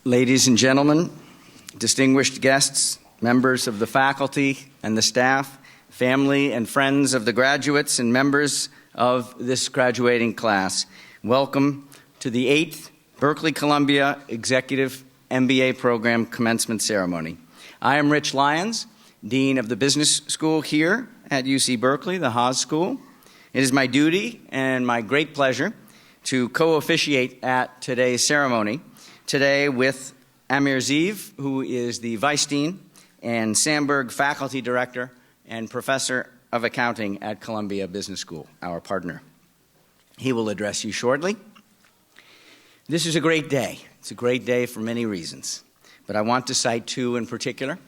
Ladies and gentlemen, distinguished guests, members of the faculty and the staff, family and friends of the graduates and members of this graduating class, welcome to the 8th Berkeley-Columbia Executive MBA Program Commencement Ceremony. I am Rich Lyons, Dean of the Business School here at UC Berkeley, the Haas School. It is my duty and my great pleasure to co-officiate at today's ceremony, today with Amir, who is the Vice Dean and Sandberg Faculty Director and Professor of Accounting at Columbia Business School, our partner. He will address you shortly. This is a great day. It's a great day for many reasons, but I want to cite two in particular.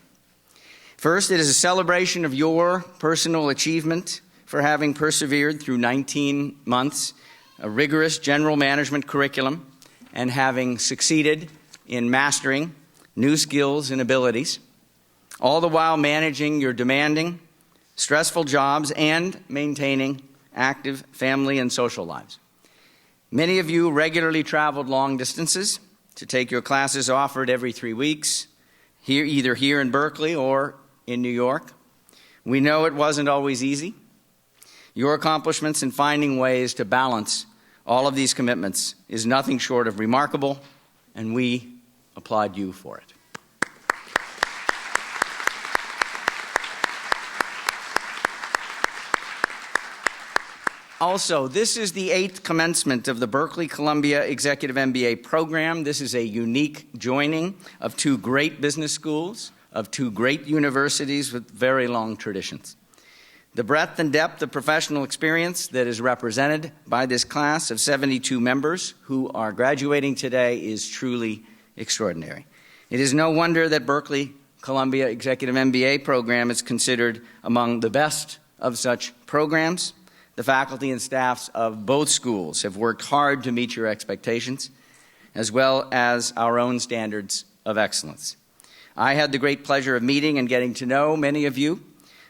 First, it is a celebration of your personal achievement for having persevered through 19 months, a rigorous general management curriculum, and having succeeded in mastering new skills and abilities, all the while managing your demanding, stressful jobs and maintaining active family and social lives. Many of you regularly traveled long distances to take your classes offered every 3 weeks, either here in Berkeley or in New York. We know it wasn't always easy. Your accomplishments in finding ways to balance all of these commitments is nothing short of remarkable, and we applaud you for it. Also, this is the 8th commencement of the Berkeley-Columbia Executive MBA program. This is a unique joining of two great business schools, of two great universities with very long traditions. The breadth and depth of professional experience that is represented by this class of 72 members who are graduating today is truly extraordinary. It is no wonder that Berkeley-Columbia Executive MBA program is considered among the best of such programs. The faculty and staffs of both schools have worked hard to meet your expectations, as well as our own standards of excellence. I had the great pleasure of meeting and getting to know many of you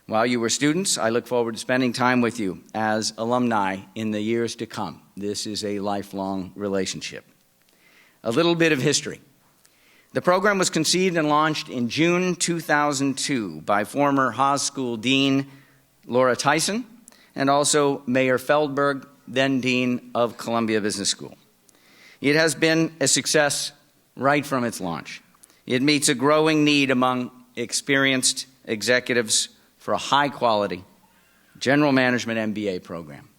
while you were students. I look forward to spending time with you as alumni in the years to come. This is a lifelong relationship. A little bit of history. The program was conceived and launched in June 2002 by former Haas School Dean Laura Tyson and also Mayor Feldberg, then Dean of Columbia Business School. It has been a success right from its launch. It meets a growing need among experienced executives for a high-quality general management MBA program.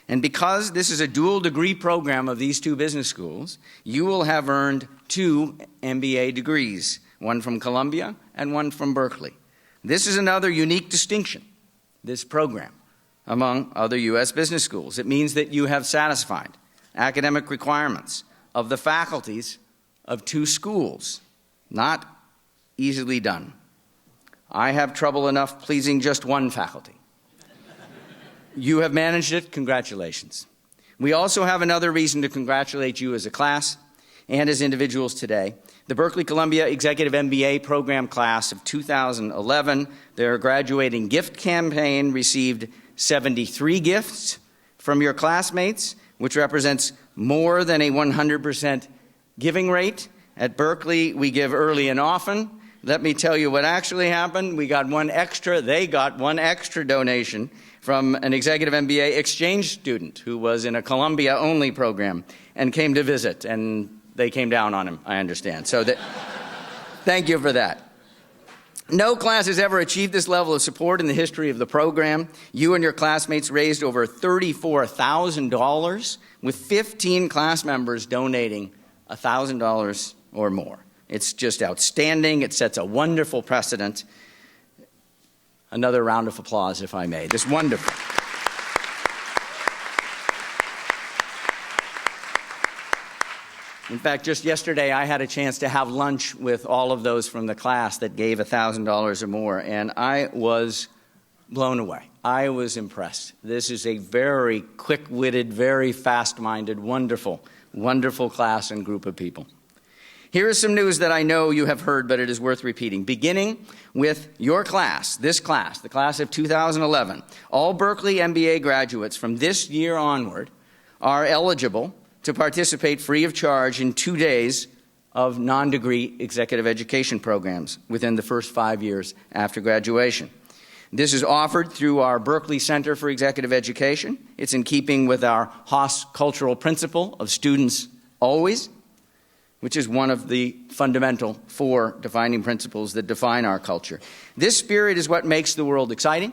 And because this is a dual degree program of these two business schools, you will have earned 2 MBA degrees, one from Columbia and one from Berkeley. This is another unique distinction, this program, among other U.S. business schools. It means that you have satisfied academic requirements of the faculties of 2 schools. Not easily done. I have trouble enough pleasing just one faculty. You have managed it. Congratulations. We also have another reason to congratulate you as a class and as individuals today. The Berkeley-Columbia Executive MBA program class of 2011, their graduating gift campaign received 73 gifts from your classmates, which represents more than a 100% giving rate. At Berkeley, we give early and often. Let me tell you what actually happened. They got one extra donation from an executive MBA exchange student who was in a Columbia-only program and came to visit, and they came down on him, I understand. So thank you for that. No class has ever achieved this level of support in the history of the program. You and your classmates raised over $34,000, with 15 class members donating $1,000 or more. It's just outstanding. It sets a wonderful precedent. Another round of applause, if I may. Just wonderful. In fact, just yesterday, I had a chance to have lunch with all of those from the class that gave $1,000 or more, and I was blown away. I was impressed. This is a very quick-witted, very fast-minded, wonderful, wonderful class and group of people. Here is some news that I know you have heard, but it is worth repeating. Beginning with your class, this class, the class of 2011, all Berkeley MBA graduates from this year onward are eligible to participate free of charge in 2 days of non-degree executive education programs within the first 5 years after graduation. This is offered through our Berkeley Center for Executive Education. It's in keeping with our Haas cultural principle of students always, which is one of the fundamental 4 defining principles that define our culture. This spirit is what makes the world exciting.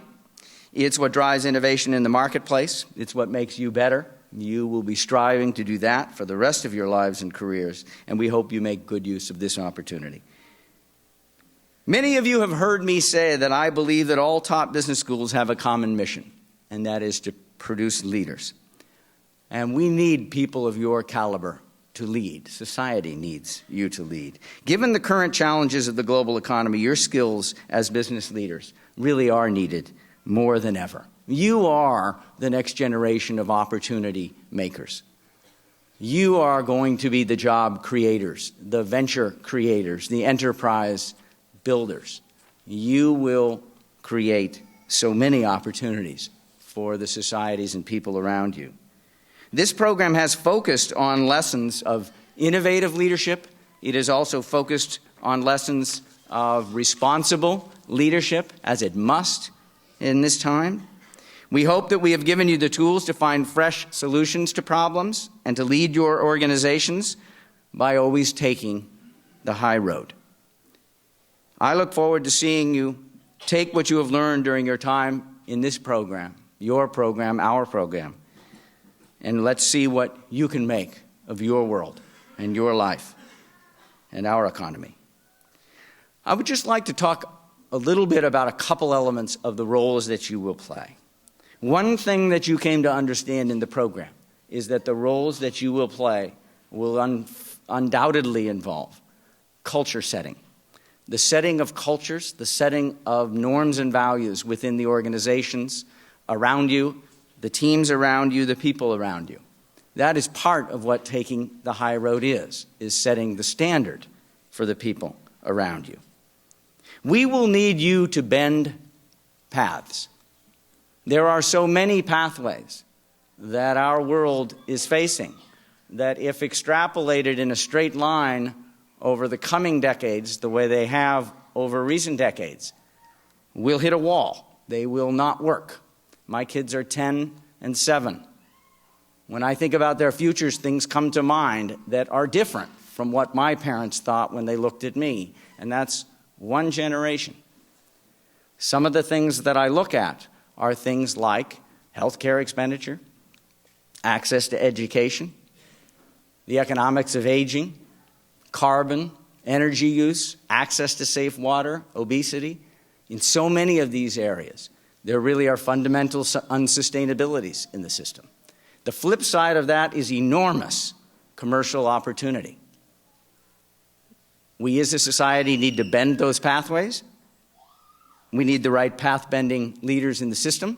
It's what drives innovation in the marketplace. It's what makes you better. You will be striving to do that for the rest of your lives and careers, and we hope you make good use of this opportunity. Many of you have heard me say that I believe that all top business schools have a common mission, and that is to produce leaders. And we need people of your caliber to lead. Society needs you to lead. Given the current challenges of the global economy, your skills as business leaders really are needed more than ever. You are the next generation of opportunity makers. You are going to be the job creators, the venture creators, the enterprise builders. You will create so many opportunities for the societies and people around you. This program has focused on lessons of innovative leadership. It is also focused on lessons of responsible leadership, as it must in this time. We hope that we have given you the tools to find fresh solutions to problems and to lead your organizations by always taking the high road. I look forward to seeing you take what you have learned during your time in this program, your program, our program, and let's see what you can make of your world and your life and our economy. I would just like to talk a little bit about a couple elements of the roles that you will play. One thing that you came to understand in the program is that the roles that you will play will undoubtedly involve culture setting. The setting of cultures, the setting of norms and values within the organizations around you, the teams around you, the people around you. That is part of what taking the high road is setting the standard for the people around you. We will need you to bend paths. There are so many pathways that our world is facing that if extrapolated in a straight line over the coming decades, the way they have over recent decades, we'll hit a wall. They will not work. My kids are 10 and 7. When I think about their futures, things come to mind that are different from what my parents thought when they looked at me, and that's one generation. Some of the things that I look at are things like healthcare expenditure, access to education, the economics of aging, carbon, energy use, access to safe water, obesity. In so many of these areas, there really are fundamental unsustainabilities in the system. The flip side of that is enormous commercial opportunity. We as a society need to bend those pathways. We need the right path-bending leaders in the system.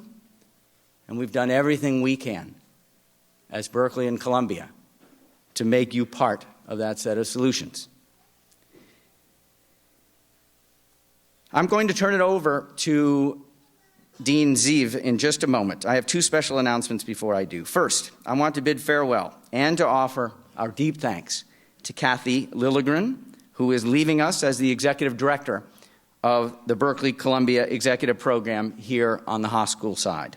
And we've done everything we can as Berkeley and Columbia to make you part of that set of solutions. I'm going to turn it over to Dean Zeev in just a moment. I have 2 special announcements before I do. First, I want to bid farewell and to offer our deep thanks to Kathy Lilligren, who is leaving us as the executive director of the Berkeley-Columbia Executive Program here on the Haas School side.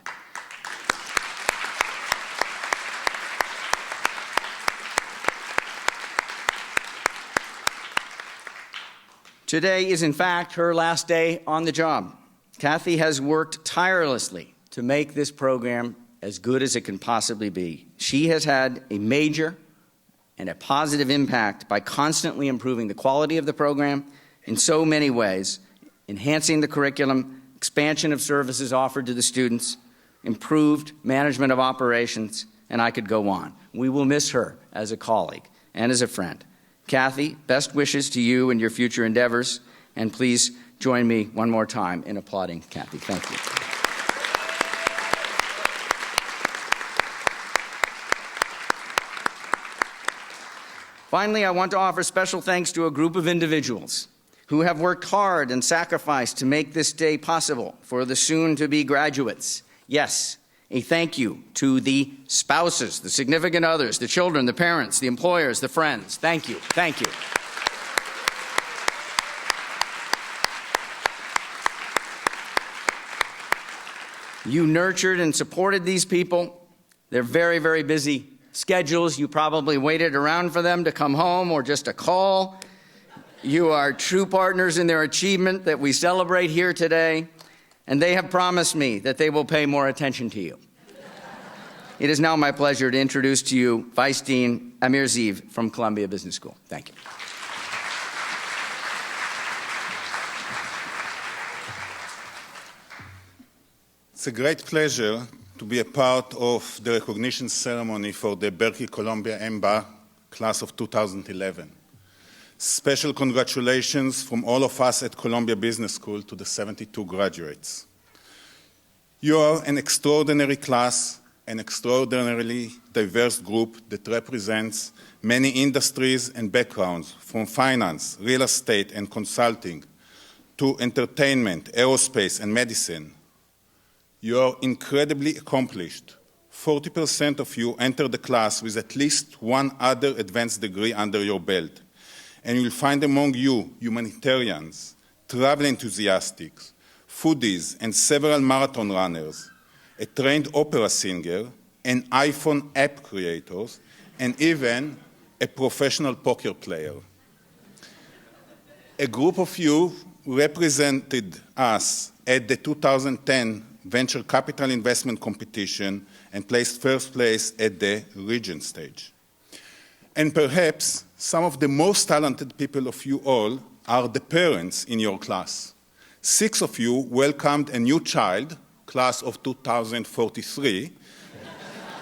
Today is, in fact, her last day on the job. Kathy has worked tirelessly to make this program as good as it can possibly be. She has had a major and a positive impact by constantly improving the quality of the program in so many ways, enhancing the curriculum, expansion of services offered to the students, improved management of operations, and I could go on. We will miss her as a colleague and as a friend. Kathy, best wishes to you and your future endeavors, and please join me one more time in applauding Kathy. Thank you. Finally, I want to offer special thanks to a group of individuals who have worked hard and sacrificed to make this day possible for the soon-to-be graduates. Yes, a thank you to the spouses, the significant others, the children, the parents, the employers, the friends. Thank you. Thank you. You nurtured and supported these people. They're very, very busy schedules. You probably waited around for them to come home or just a call. You are true partners in their achievement that we celebrate here today, and they have promised me that they will pay more attention to you. It is now my pleasure to introduce to you Vice Dean Amir from Columbia Business School. Thank you. It's a great pleasure to be a part of the recognition ceremony for the Berkeley-Columbia MBA class of 2011. Special congratulations from all of us at Columbia Business School to the 72 graduates. You are an extraordinary class, an extraordinarily diverse group that represents many industries and backgrounds, from finance, real estate, and consulting, to entertainment, aerospace, and medicine. You are incredibly accomplished. 40% of you enter the class with at least one other advanced degree under your belt. And you'll find among you humanitarians, travel enthusiasts, foodies, and several marathon runners, a trained opera singer, an iPhone app creator, and even a professional poker player. A group of you represented us at the 2010 Venture Capital Investment Competition and placed first place at the region stage. And perhaps some of the most talented people of you all are the parents in your class. 6 of you welcomed a new child, class of 2043,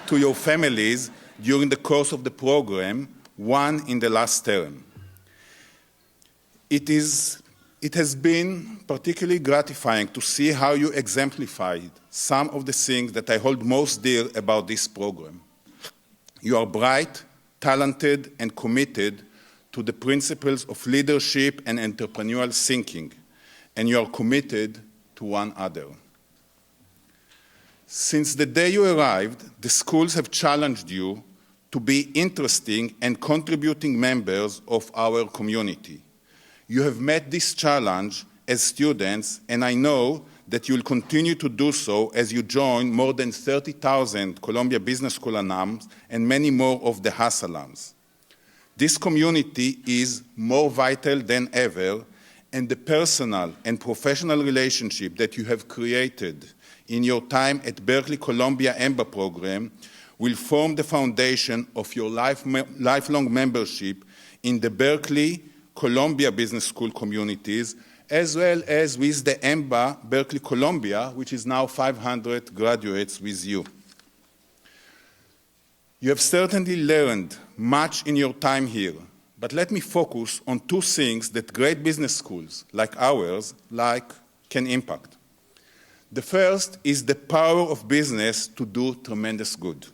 to your families during the course of the program, 1 in the last term. It has been particularly gratifying to see how you exemplified some of the things that I hold most dear about this program. You are bright, talented, and committed to the principles of leadership and entrepreneurial thinking, and you are committed to one another. Since the day you arrived, the schools have challenged you to be interesting and contributing members of our community. You have met this challenge as students, and I know that you will continue to do so as you join more than 30,000 Columbia Business School alums and many more of the Haas alums. This community is more vital than ever, and the personal and professional relationship that you have created in your time at Berkeley-Columbia MBA program will form the foundation of your lifelong membership in the Berkeley-Columbia Business School communities, as well as with the MBA Berkeley-Columbia, which is now 500 graduates with you. You have certainly learned much in your time here, but let me focus on 2 things that great business schools like ours can impact. The first is the power of business to do tremendous good.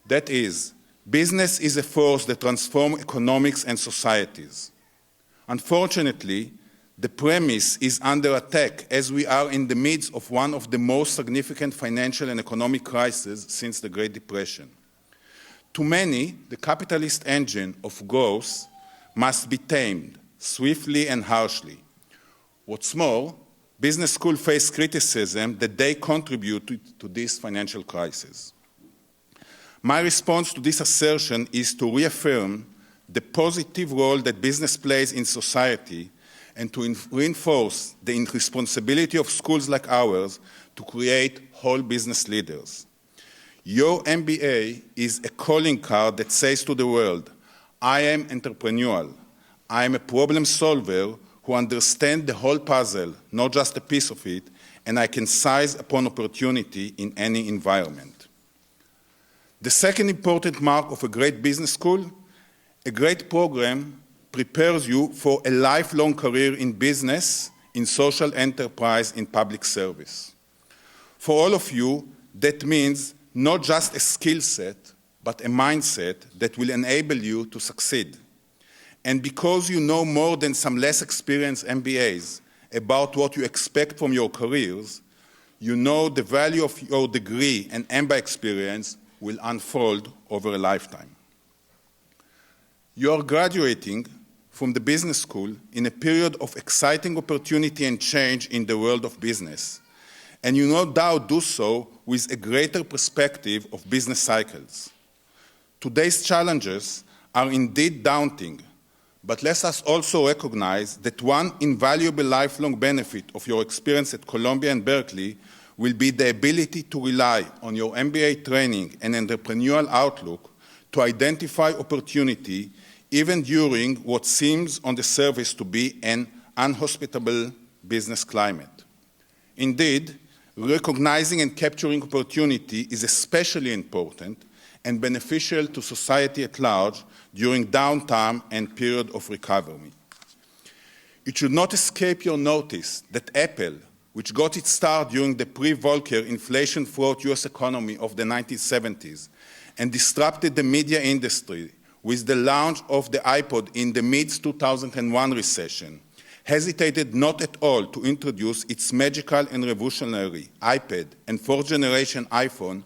That is, business is a force that transforms economics and societies. Unfortunately, the premise is under attack as we are in the midst of one of the most significant financial and economic crises since the Great Depression. To many, the capitalist engine of growth must be tamed swiftly and harshly. What's more, business schools face criticism that they contributed to this financial crisis. My response to this assertion is to reaffirm the positive role that business plays in society and to reinforce the responsibility of schools like ours to create whole business leaders. Your MBA is a calling card that says to the world, I am entrepreneurial, I am a problem solver who understands the whole puzzle, not just a piece of it, and I can seize upon opportunity in any environment. The second important mark of a great business school, a great program prepares you for a lifelong career in business, in social enterprise, in public service. For all of you, that means not just a skill set, but a mindset that will enable you to succeed. And because you know more than some less experienced MBAs about what you expect from your careers, you know the value of your degree and MBA experience will unfold over a lifetime. You are graduating from the business school in a period of exciting opportunity and change in the world of business, and you no doubt do so with a greater perspective of business cycles. Today's challenges are indeed daunting, but let us also recognize that one invaluable lifelong benefit of your experience at Columbia and Berkeley will be the ability to rely on your MBA training and entrepreneurial outlook to identify opportunity even during what seems on the surface to be an unhospitable business climate. Indeed, recognizing and capturing opportunity is especially important and beneficial to society at large during downtime and period of recovery. It should not escape your notice that Apple, which got its start during the pre-Volcker inflation-fraught US economy of the 1970s and disrupted the media industry with the launch of the iPod in the mid-2001 recession, hesitated not at all to introduce its magical and revolutionary iPad and fourth-generation iPhone,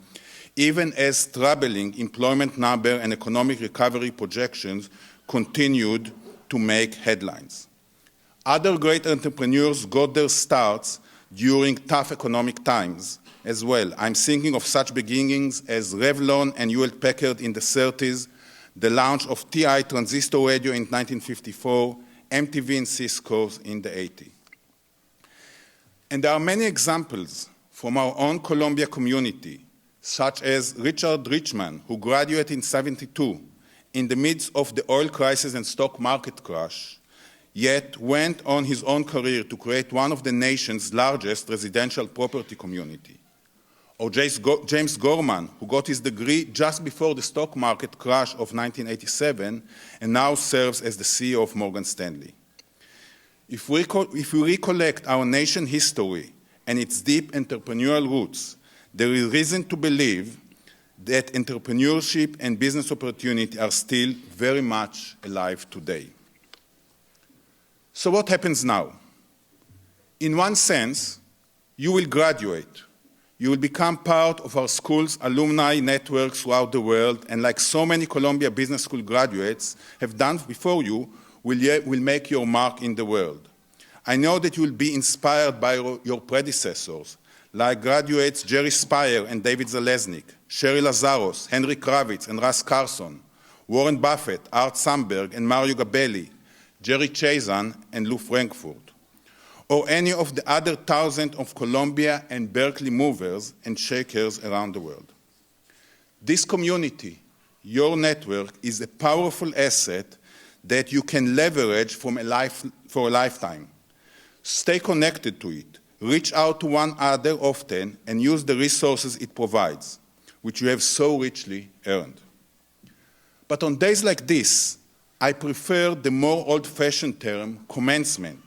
even as troubling employment number and economic recovery projections continued to make headlines. Other great entrepreneurs got their starts during tough economic times as well. I'm thinking of such beginnings as Revlon and Hewlett-Packard in the 30s, the launch of TI transistor radio in 1954, MTV and Cisco in the 80s. And there are many examples from our own Columbia community, such as Richard Richman, who graduated in '72 in the midst of the oil crisis and stock market crash, yet went on his own career to create one of the nation's largest residential property community. Or James Gorman, who got his degree just before the stock market crash of 1987 and now serves as the CEO of Morgan Stanley. If we recollect our nation's history and its deep entrepreneurial roots, there is reason to believe that entrepreneurship and business opportunity are still very much alive today. So what happens now? In one sense, you will graduate. You will become part of our school's alumni network throughout the world, and like so many Columbia Business School graduates have done before you, will make your mark in the world. I know that you will be inspired by your predecessors, like graduates Jerry Speyer and David Zalesnik, Sherry Lazaros, Henry Kravitz and Russ Carson, Warren Buffett, Art Samberg and Mario Gabelli, Jerry Chazan and Lou Frankfurt, or any of the other thousands of Columbia and Berkeley movers and shakers around the world. This community, your network, is a powerful asset that you can leverage for a lifetime. Stay connected to it. Reach out to one another often and use the resources it provides, which you have so richly earned. But on days like this, I prefer the more old-fashioned term commencement,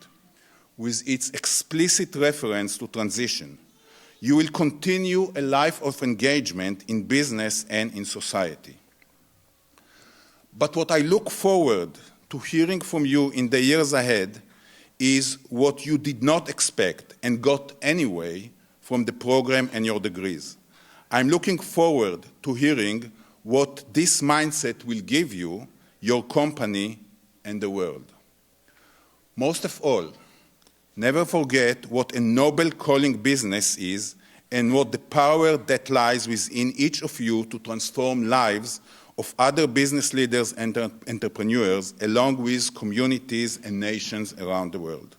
with its explicit reference to transition. You will continue a life of engagement in business and in society. But what I look forward to hearing from you in the years ahead is what you did not expect and got anyway from the program and your degrees. I'm looking forward to hearing what this mindset will give you, your company, and the world. Most of all, never forget what a noble calling business is and what the power that lies within each of you to transform lives of other business leaders and entrepreneurs, along with communities and nations around the world.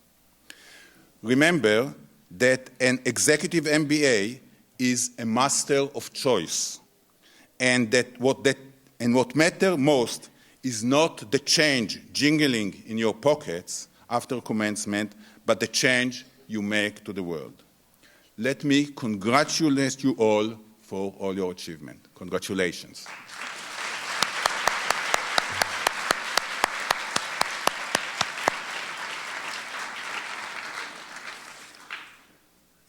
Remember that an executive MBA is a master of choice, and what matters most is not the change jingling in your pockets after commencement, but the change you make to the world. Let me congratulate you all for all your achievement. Congratulations.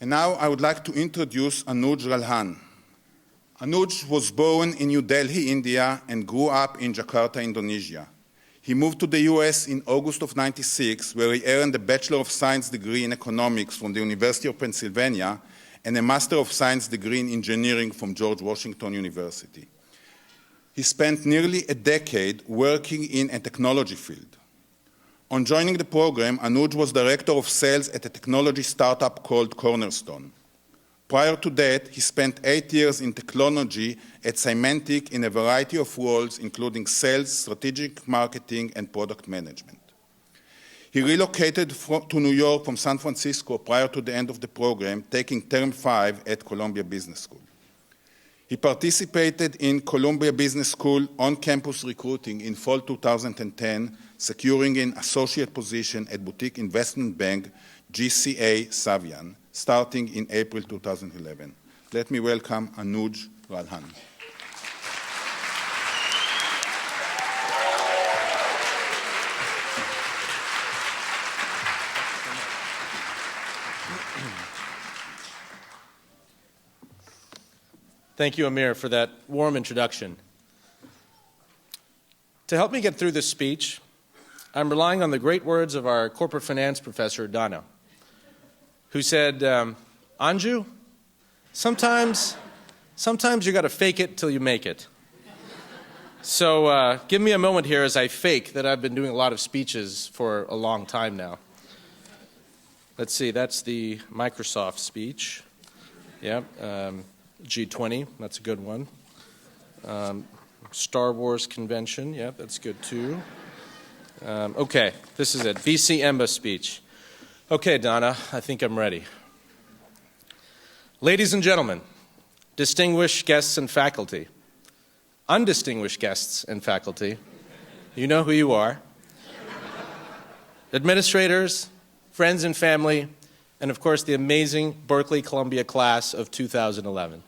And now I would like to introduce Anuj Ralhan. Anuj was born in New Delhi, India, and grew up in Jakarta, Indonesia. He moved to the US in August of '96, where he earned a Bachelor of Science degree in economics from the University of Pennsylvania and a Master of Science degree in engineering from George Washington University. He spent nearly a decade working in a technology field. On joining the program, Anuj was director of sales at a technology startup called Cornerstone. Prior to that, he spent 8 years in technology at Symantec in a variety of roles, including sales, strategic marketing, and product management. He relocated to New York from San Francisco prior to the end of the program, taking Term 5 at Columbia Business School. He participated in Columbia Business School on-campus recruiting in fall 2010, securing an associate position at boutique investment bank GCA Savian, starting in April 2011. Let me welcome Anuj Radhan. Thank you, Amir, for that warm introduction. To help me get through this speech, I'm relying on the great words of our corporate finance professor, Dana, who said, Anju, sometimes you got to fake it till you make it. So give me a moment here as I fake that I've been doing a lot of speeches for a long time now. Let's see, that's the Microsoft speech. Yep. G20, that's a good one. Star Wars convention, yeah, that's good too. Okay, this is it, BCEMBA speech. Okay, Donna, I think I'm ready. Ladies and gentlemen, distinguished guests and faculty, undistinguished guests and faculty, you know who you are, administrators, friends and family, and of course the amazing Berkeley-Columbia class of 2011.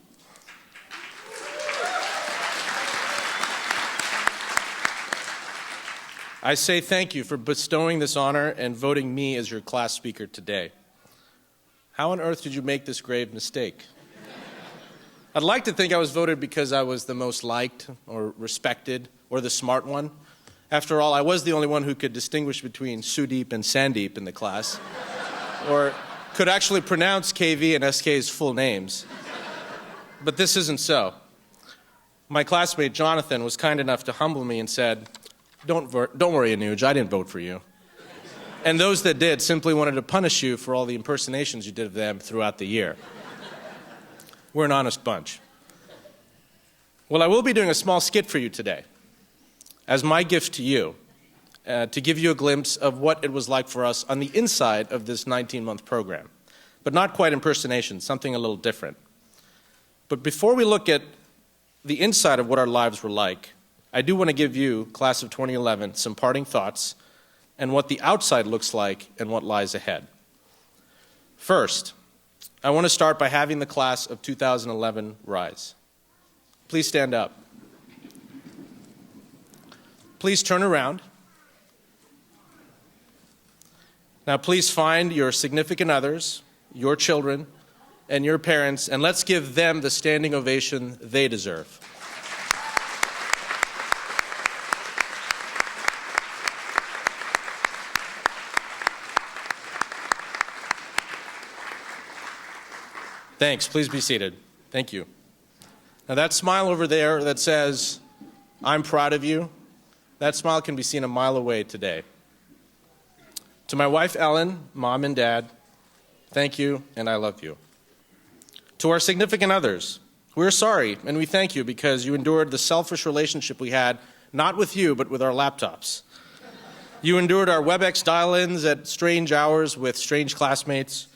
I say thank you for bestowing this honor and voting me as your class speaker today. How on earth did you make this grave mistake? I'd like to think I was voted because I was the most liked or respected or the smart one. After all, I was the only one who could distinguish between Sudeep and Sandeep in the class, or could actually pronounce KV and SK's full names. But this isn't so. My classmate Jonathan was kind enough to humble me and said, Don't worry, Anuj, I didn't vote for you. And those that did simply wanted to punish you for all the impersonations you did of them throughout the year. We're an honest bunch. Well, I will be doing a small skit for you today as my gift to you, to give you a glimpse of what it was like for us on the inside of this 19-month program. But not quite impersonation, something a little different. But before we look at the inside of what our lives were like, I do want to give you, class of 2011, some parting thoughts and what the outside looks like and what lies ahead. First, I want to start by having the class of 2011 rise. Please stand up. Please turn around. Now please find your significant others, your children, and your parents, and let's give them the standing ovation they deserve. Thanks. Please be seated. Thank you. Now that smile over there that says, I'm proud of you, that smile can be seen a mile away today. To my wife, Ellen, mom and dad, thank you and I love you. To our significant others, we're sorry and we thank you because you endured the selfish relationship we had, not with you, but with our laptops. You endured our WebEx dial-ins at strange hours with strange classmates.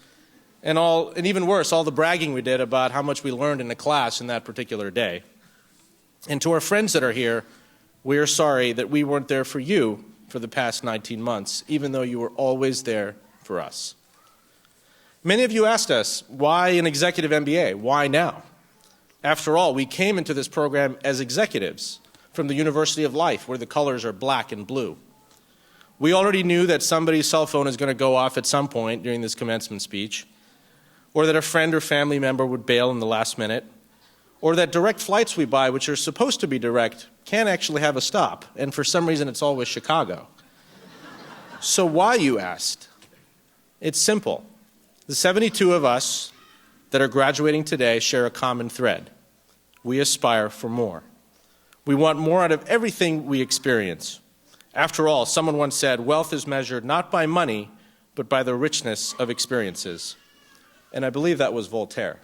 And even worse, all the bragging we did about how much we learned in the class in that particular day. And to our friends that are here, we are sorry that we weren't there for you for the past 19 months, even though you were always there for us. Many of you asked us, why an executive MBA? Why now? After all, we came into this program as executives from the University of Life, where the colors are black and blue. We already knew that somebody's cell phone is going to go off at some point during this commencement speech, or that a friend or family member would bail in the last minute, or that direct flights we buy, which are supposed to be direct, can actually have a stop, and for some reason it's always Chicago. So why, you asked? It's simple. The 72 of us that are graduating today share a common thread. We aspire for more. We want more out of everything we experience. After all, someone once said, wealth is measured not by money, but by the richness of experiences. And I believe that was Voltaire.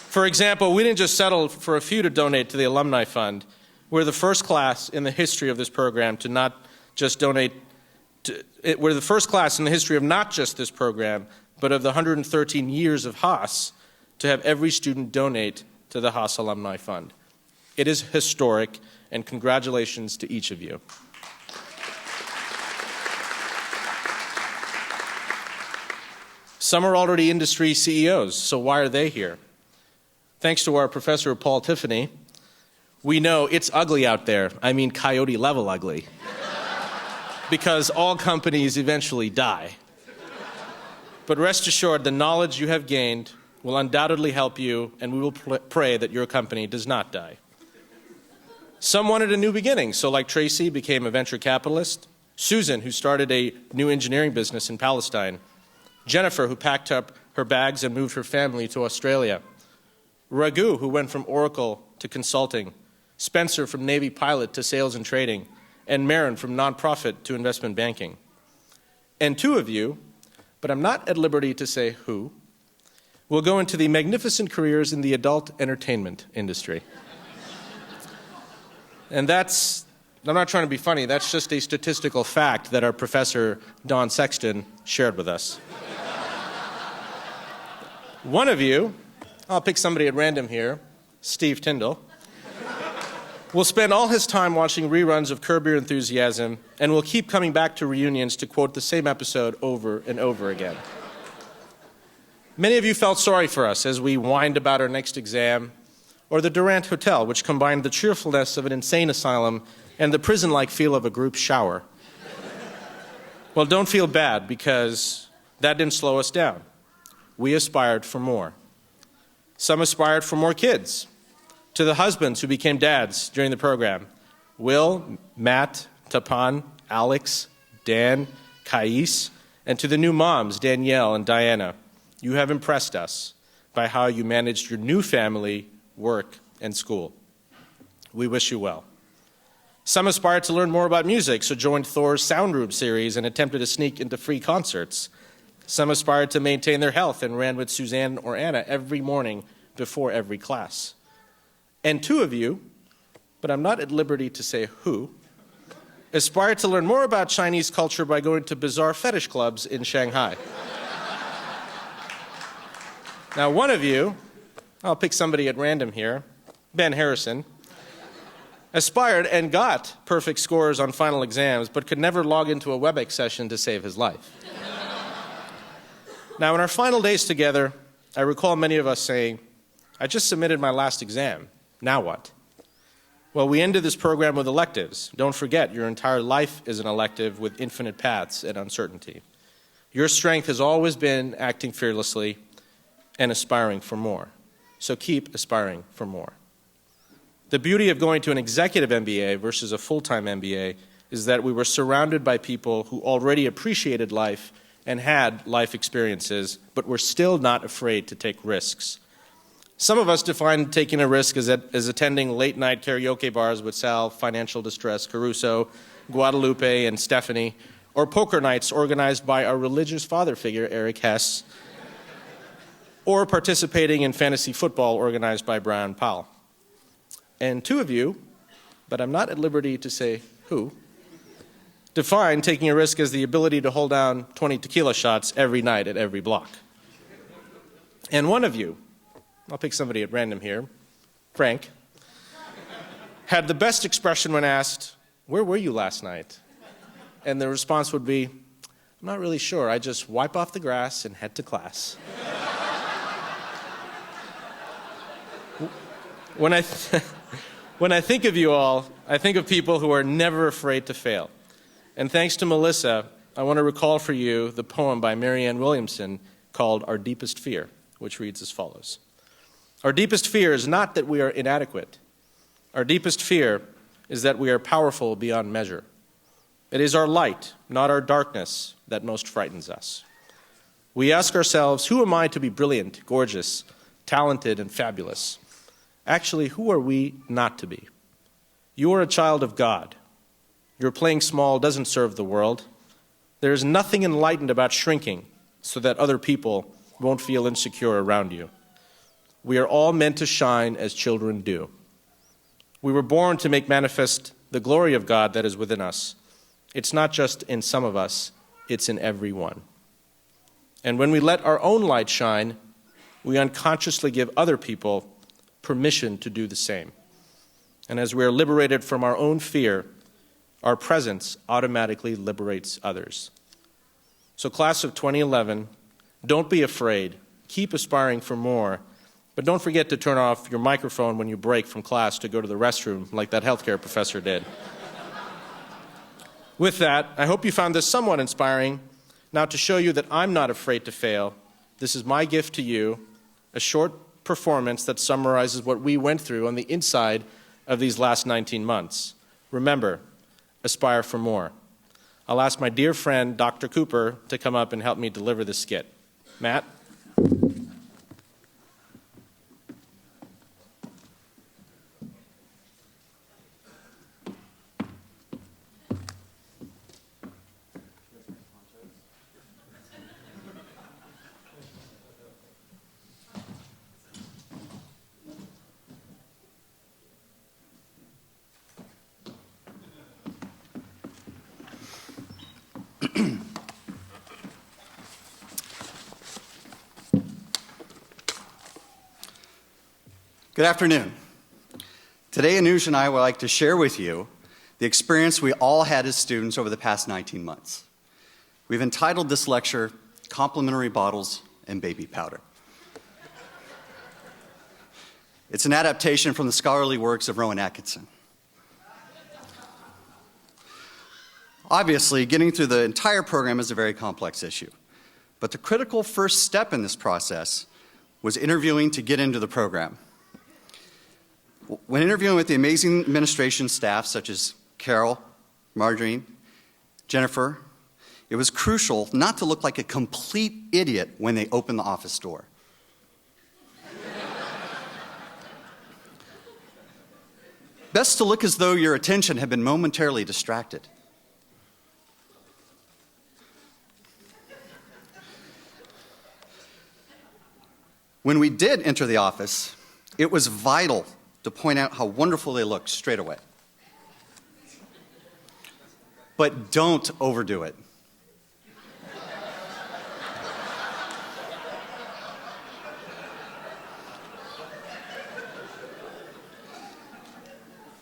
For example, we didn't just settle for a few to donate to the Alumni Fund. We're the first class in the history of this program to not just donate we're the first class in the history of not just this program, but of the 113 years of Haas, to have every student donate to the Haas Alumni Fund. It is historic, and congratulations to each of you. Some are already industry CEOs, so why are they here? Thanks to our professor, Paul Tiffany, we know it's ugly out there. I mean, coyote level ugly. Because all companies eventually die. But rest assured, the knowledge you have gained will undoubtedly help you, and we will pray that your company does not die. Some wanted a new beginning, so like Tracy became a venture capitalist, Susan, who started a new engineering business in Palestine, Jennifer, who packed up her bags and moved her family to Australia, Raghu, who went from Oracle to consulting, Spencer from Navy pilot to sales and trading, and Marin from nonprofit to investment banking. And two of you, but I'm not at liberty to say who, will go into the magnificent careers in the adult entertainment industry. And that's, I'm not trying to be funny, that's just a statistical fact that our professor, Don Sexton, shared with us. One of you, I'll pick somebody at random here, Steve Tyndall, will spend all his time watching reruns of Curb Your Enthusiasm and will keep coming back to reunions to quote the same episode over and over again. Many of you felt sorry for us as we whined about our next exam, or the Durant Hotel, which combined the cheerfulness of an insane asylum and the prison-like feel of a group shower. Well, don't feel bad, because that didn't slow us down. We aspired for more. Some aspired for more kids. To the husbands who became dads during the program, Will, Matt, Tapan, Alex, Dan, Kais, and to the new moms, Danielle and Diana, you have impressed us by how you managed your new family, work, and school. We wish you well. Some aspired to learn more about music, so joined Thor's Sound Room series and attempted to sneak into free concerts. Some aspired to maintain their health and ran with Suzanne or Anna every morning before every class. And two of you, but I'm not at liberty to say who, aspired to learn more about Chinese culture by going to bizarre fetish clubs in Shanghai. Now, one of you, I'll pick somebody at random here, Ben Harrison, aspired and got perfect scores on final exams, but could never log into a WebEx session to save his life. Now, in our final days together, I recall many of us saying, I just submitted my last exam. Now what? Well, we ended this program with electives. Don't forget, your entire life is an elective with infinite paths and uncertainty. Your strength has always been acting fearlessly and aspiring for more. So keep aspiring for more. The beauty of going to an executive MBA versus a full-time MBA is that we were surrounded by people who already appreciated life and had life experiences, but were still not afraid to take risks. Some of us define taking a risk as attending late-night karaoke bars with Sal, Financial Distress, Caruso, Guadalupe, and Stephanie, or poker nights organized by our religious father figure, Eric Hess, or participating in fantasy football organized by Brian Powell. And two of you, but I'm not at liberty to say who, define taking a risk as the ability to hold down 20 tequila shots every night at every block. And one of you, I'll pick somebody at random here, Frank, had the best expression when asked, where were you last night? And the response would be, I'm not really sure. I just wipe off the grass and head to class. When I think of you all, I think of people who are never afraid to fail. And thanks to Melissa, I want to recall for you the poem by Marianne Williamson called Our Deepest Fear, which reads as follows. Our deepest fear is not that we are inadequate. Our deepest fear is that we are powerful beyond measure. It is our light, not our darkness, that most frightens us. We ask ourselves, who am I to be brilliant, gorgeous, talented, and fabulous? Actually, who are we not to be? You are a child of God. Your playing small doesn't serve the world. There is nothing enlightened about shrinking so that other people won't feel insecure around you. We are all meant to shine as children do. We were born to make manifest the glory of God that is within us. It's not just in some of us, it's in every one. And when we let our own light shine, we unconsciously give other people permission to do the same. And as we are liberated from our own fear, our presence automatically liberates others. So class of 2011, don't be afraid. Keep aspiring for more. But don't forget to turn off your microphone when you break from class to go to the restroom like that healthcare professor did. With that, I hope you found this somewhat inspiring. Now, to show you that I'm not afraid to fail, this is my gift to you, a short performance that summarizes what we went through on the inside of these last 19 months. Remember, aspire for more. I'll ask my dear friend, Dr. Cooper, to come up and help me deliver this skit. Matt? Good afternoon. Today, Anuj and I would like to share with you the experience we all had as students over the past 19 months. We've entitled this lecture, Complimentary Bottles and Baby Powder. It's an adaptation from the scholarly works of Rowan Atkinson. Obviously, getting through the entire program is a very complex issue, but the critical first step in this process was interviewing to get into the program. When interviewing with the amazing administration staff such as Carol, Marjorie, Jennifer, it was crucial not to look like a complete idiot when they opened the office door. Best to look as though your attention had been momentarily distracted. When we did enter the office, it was vital to point out how wonderful they looked straight away. But don't overdo it.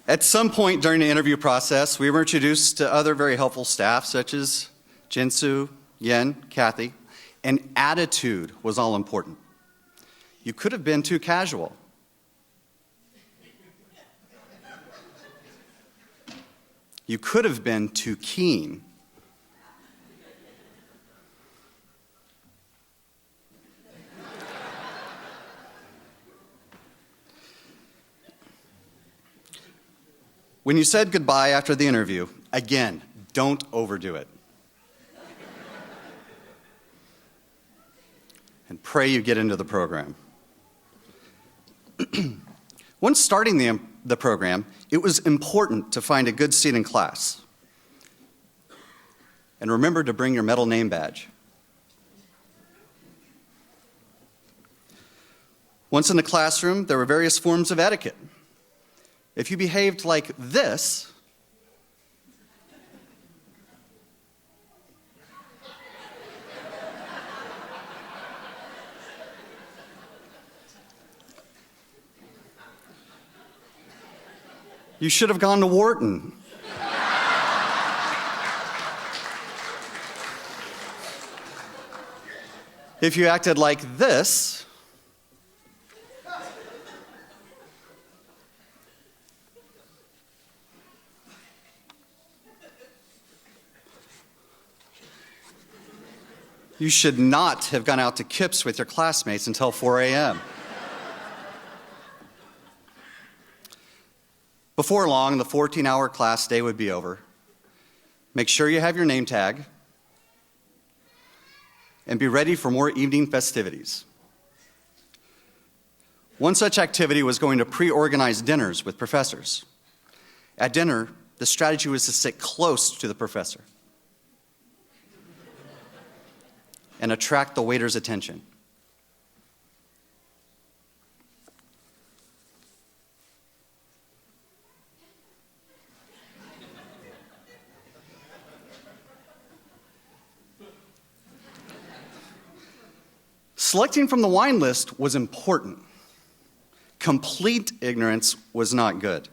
At some point during the interview process, we were introduced to other very helpful staff, such as Jinsu, Yen, Kathy, and attitude was all important. You could have been too casual. You could have been too keen. When you said goodbye after the interview, again, don't overdo it. And pray you get into the program. Once starting the program, it was important to find a good seat in class. And remember to bring your medal name badge. Once in the classroom, there were various forms of etiquette. If you behaved like this, you should have gone to Wharton. If you acted like this, you should not have gone out to Kips with your classmates until 4 a.m. Before long, the 14-hour class day would be over. Make sure you have your name tag and be ready for more evening festivities. One such activity was going to pre-organize dinners with professors. At dinner, the strategy was to sit close to the professor and attract the waiter's attention. Selecting from the wine list was important. Complete ignorance was not good.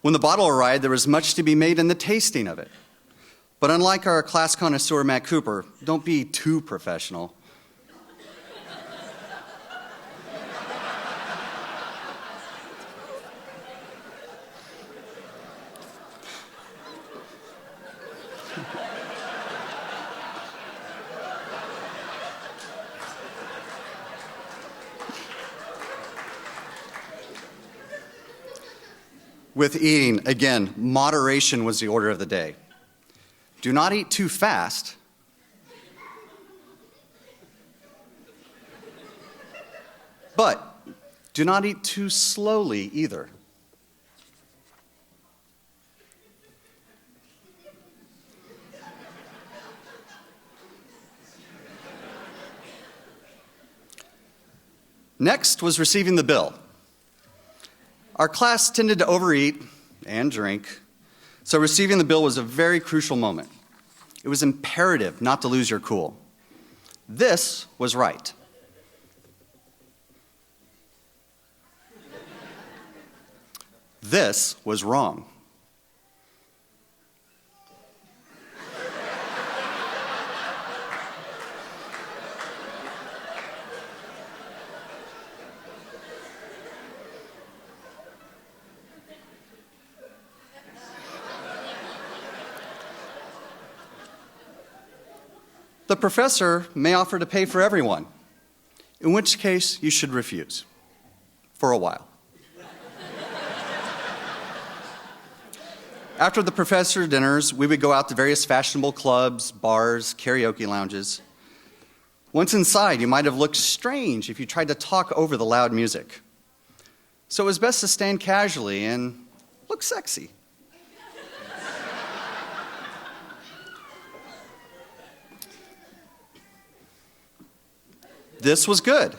When the bottle arrived, there was much to be made in the tasting of it. But unlike our class connoisseur, Matt Cooper, don't be too professional. With eating, again, moderation was the order of the day. Do not eat too fast. But do not eat too slowly either. Next was receiving the bill. Our class tended to overeat and drink, so receiving the bill was a very crucial moment. It was imperative not to lose your cool. This was right. This was wrong. The professor may offer to pay for everyone, in which case you should refuse, for a while. After the professor dinners, we would go out to various fashionable clubs, bars, karaoke lounges. Once inside, you might have looked strange if you tried to talk over the loud music. So it was best to stand casually and look sexy. This was good.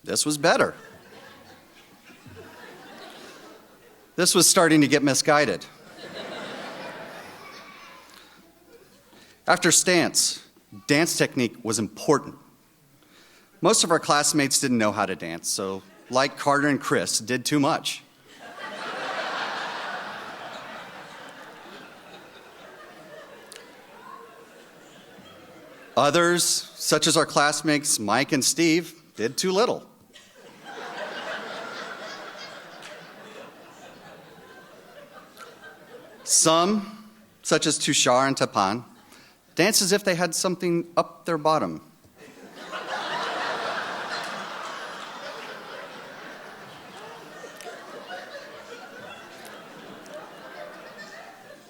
This was better. This was starting to get misguided. After dance technique was important. Most of our classmates didn't know how to dance, so like Carter and Chris, did too much. Others, such as our classmates Mike and Steve, did too little. Some, such as Tushar and Tapan, danced as if they had something up their bottom.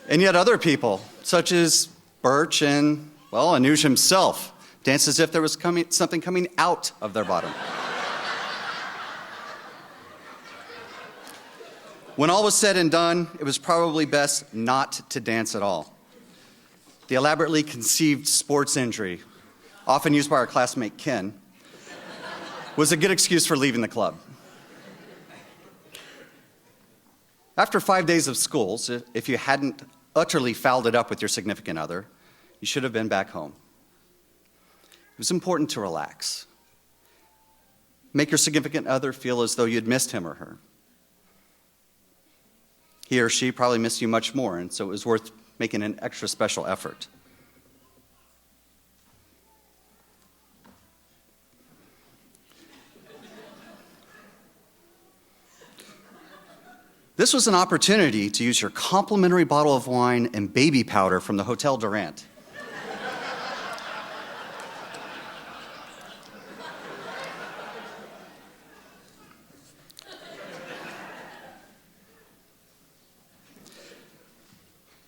And yet other people, such as Birch and, well, Anuj himself, danced as if there was something coming out of their bottom. When all was said and done, it was probably best not to dance at all. The elaborately conceived sports injury, often used by our classmate Ken, was a good excuse for leaving the club. After 5 days of schools, if you hadn't utterly fouled it up with your significant other, you should have been back home. It was important to relax. Make your significant other feel as though you'd missed him or her. He or she probably missed you much more, and so it was worth making an extra special effort. This was an opportunity to use your complimentary bottle of wine and baby powder from the Hotel Durant.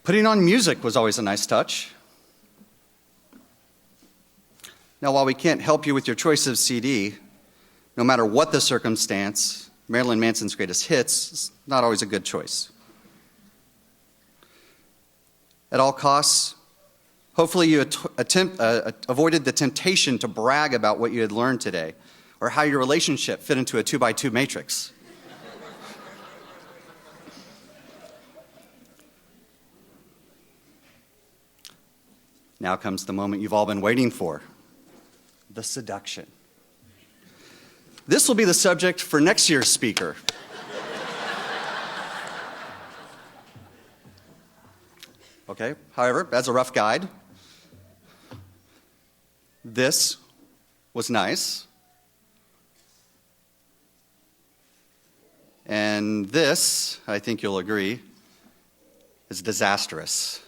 Putting on music was always a nice touch. Now, while we can't help you with your choice of CD, no matter what the circumstance, Marilyn Manson's greatest hits is not always a good choice. At all costs, hopefully you avoided the temptation to brag about what you had learned today or how your relationship fit into a 2x2 matrix. Now comes the moment you've all been waiting for, the seduction. This will be the subject for next year's speaker. Okay, however, as a rough guide, this was nice. And this, I think you'll agree, is disastrous.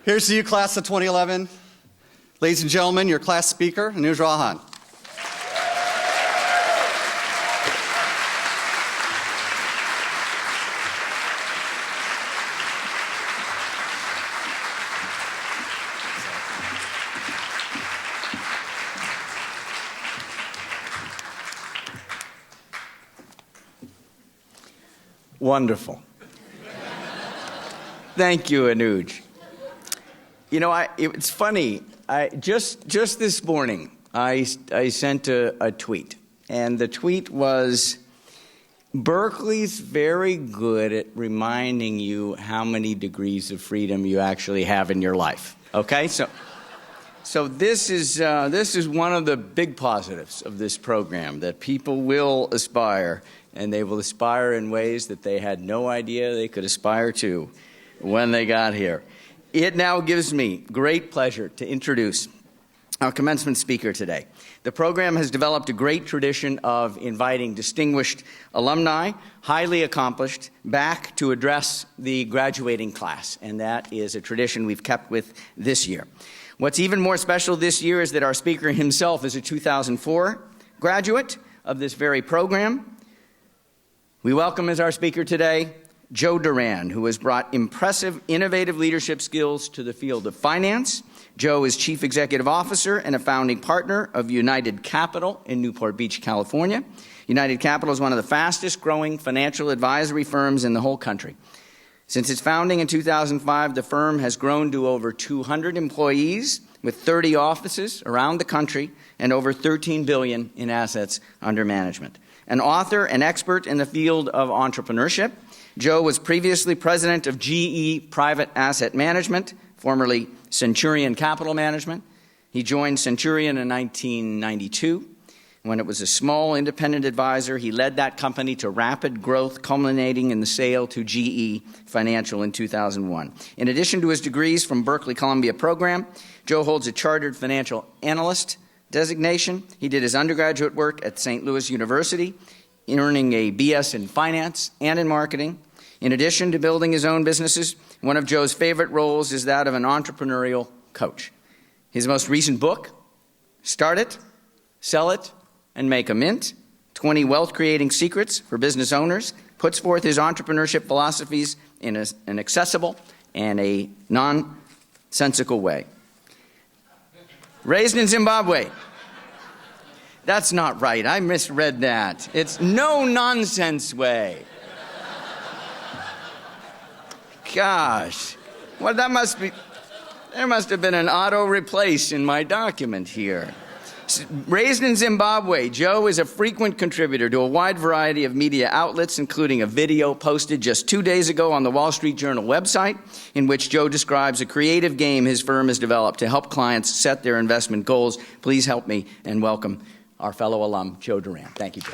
Here's to you, class of 2011. Ladies and gentlemen, your class speaker, Anir Rahan. Wonderful. Thank you, Anuj. You know, it's funny. Just this morning, I sent a tweet, and the tweet was, Berkeley's very good at reminding you how many degrees of freedom you actually have in your life. Okay, so this is one of the big positives of this program, that people will aspire, and they will aspire in ways that they had no idea they could aspire to when they got here. It now gives me great pleasure to introduce our commencement speaker today. The program has developed a great tradition of inviting distinguished alumni, highly accomplished, back to address the graduating class, and that is a tradition we've kept with this year. What's even more special this year is that our speaker himself is a 2004 graduate of this very program. We welcome as our speaker today Joe Duran, who has brought impressive, innovative leadership skills to the field of finance. Joe is Chief Executive Officer and a founding partner of United Capital in Newport Beach, California. United Capital is one of the fastest growing financial advisory firms in the whole country. Since its founding in 2005, the firm has grown to over 200 employees with 30 offices around the country and over $13 billion in assets under management. An author and expert in the field of entrepreneurship, Joe was previously president of GE Private Asset Management, formerly Centurion Capital Management. He joined Centurion in 1992. When it was a small independent advisor, he led that company to rapid growth, culminating in the sale to GE Financial in 2001. In addition to his degrees from Berkeley-Columbia program, Joe holds a chartered financial analyst designation. He did his undergraduate work at St. Louis University, earning a BS in finance and in marketing. In addition to building his own businesses, one of Joe's favorite roles is that of an entrepreneurial coach. His most recent book, Start It, Sell It, and Make a Mint, 20 Wealth-Creating Secrets for Business Owners, puts forth his entrepreneurship philosophies in an accessible and a nonsensical way. Raised in Zimbabwe. That's not right. I misread that. It's no-nonsense way. Gosh. Well, there must have been an auto-replace in my document here. Raised in Zimbabwe, Joe is a frequent contributor to a wide variety of media outlets, including a video posted just 2 days ago on the Wall Street Journal website, in which Joe describes a creative game his firm has developed to help clients set their investment goals. Please help me and welcome our fellow alum, Joe Duran. Thank you, Joe.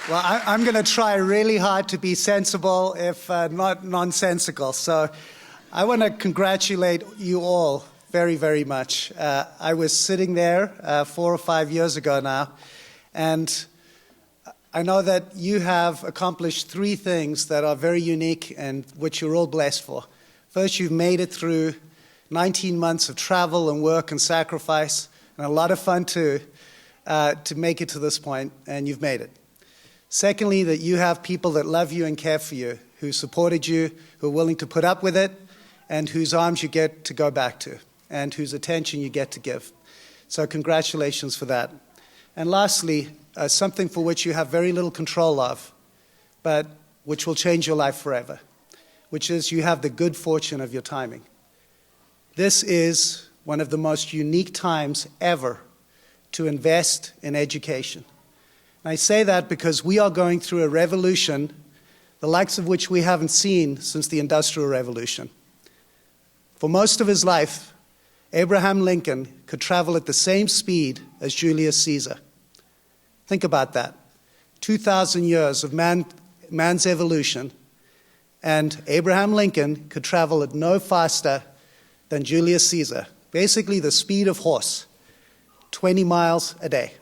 Well, I'm going to try really hard to be sensible, if not nonsensical. So I want to congratulate you all very, very much. I was sitting there 4 or 5 years ago now, and I know that you have accomplished 3 things that are very unique and which you're all blessed for. First, you've made it through 19 months of travel and work and sacrifice, and a lot of fun too, to make it to this point, and you've made it. Secondly, that you have people that love you and care for you, who supported you, who are willing to put up with it, and whose arms you get to go back to, and whose attention you get to give. So congratulations for that. And lastly, something for which you have very little control of, but which will change your life forever, which is you have the good fortune of your timing. This is one of the most unique times ever to invest in education. And I say that because we are going through a revolution, the likes of which we haven't seen since the Industrial Revolution. For most of his life, Abraham Lincoln could travel at the same speed as Julius Caesar. Think about that. 2,000 years of man's evolution, and Abraham Lincoln could travel at no faster than Julius Caesar, basically the speed of horse, 20 miles a day.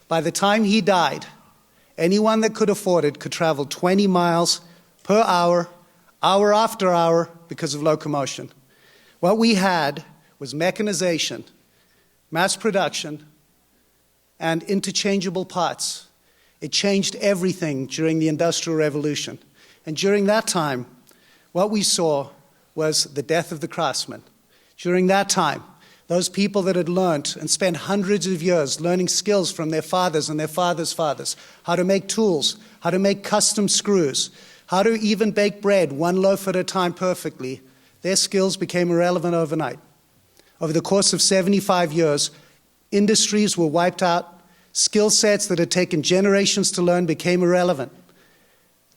By the time he died, anyone that could afford it could travel 20 miles per hour, hour after hour, because of locomotion. What we had was mechanization, mass production, and interchangeable parts. It changed everything during the Industrial Revolution. And during that time, what we saw was the death of the craftsman. During that time, those people that had learned and spent hundreds of years learning skills from their fathers and their fathers' fathers, how to make tools, how to make custom screws, how to even bake bread one loaf at a time perfectly, their skills became irrelevant overnight. Over the course of 75 years, industries were wiped out, skill sets that had taken generations to learn became irrelevant.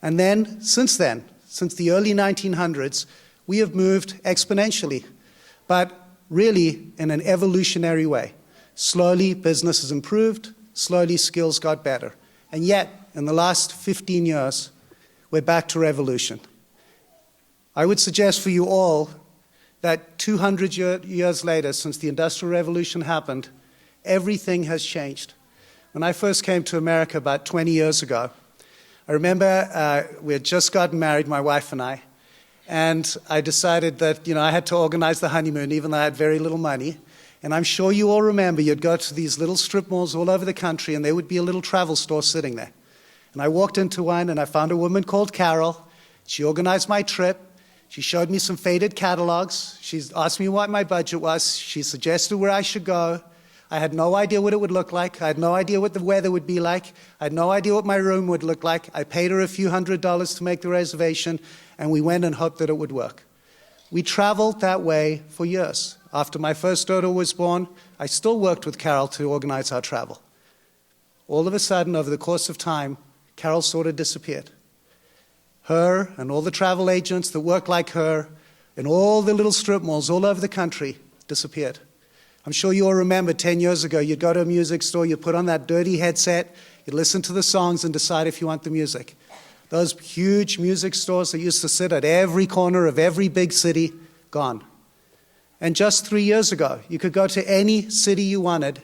And then, since the early 1900s, we have moved exponentially, but really in an evolutionary way. Slowly, business has improved, slowly, skills got better. And yet, in the last 15 years, we're back to revolution. I would suggest for you all that 200 years later, since the Industrial Revolution happened, everything has changed. When I first came to America about 20 years ago, I remember we had just gotten married, my wife and I decided that I had to organize the honeymoon, even though I had very little money. And I'm sure you all remember you'd go to these little strip malls all over the country, and there would be a little travel store sitting there. And I walked into one, and I found a woman called Carol. She organized my trip. She showed me some faded catalogs. She asked me what my budget was. She suggested where I should go. I had no idea what it would look like. I had no idea what the weather would be like. I had no idea what my room would look like. I paid her a few $100s to make the reservation, and we went and hoped that it would work. We traveled that way for years. After my first daughter was born, I still worked with Carol to organize our travel. All of a sudden, over the course of time, Carol sort of disappeared. Her and all the travel agents that work like her in all the little strip malls all over the country disappeared. I'm sure you all remember 10 years ago, you'd go to a music store, you'd put on that dirty headset, you'd listen to the songs and decide if you want the music. Those huge music stores that used to sit at every corner of every big city, gone. And just 3 years ago, you could go to any city you wanted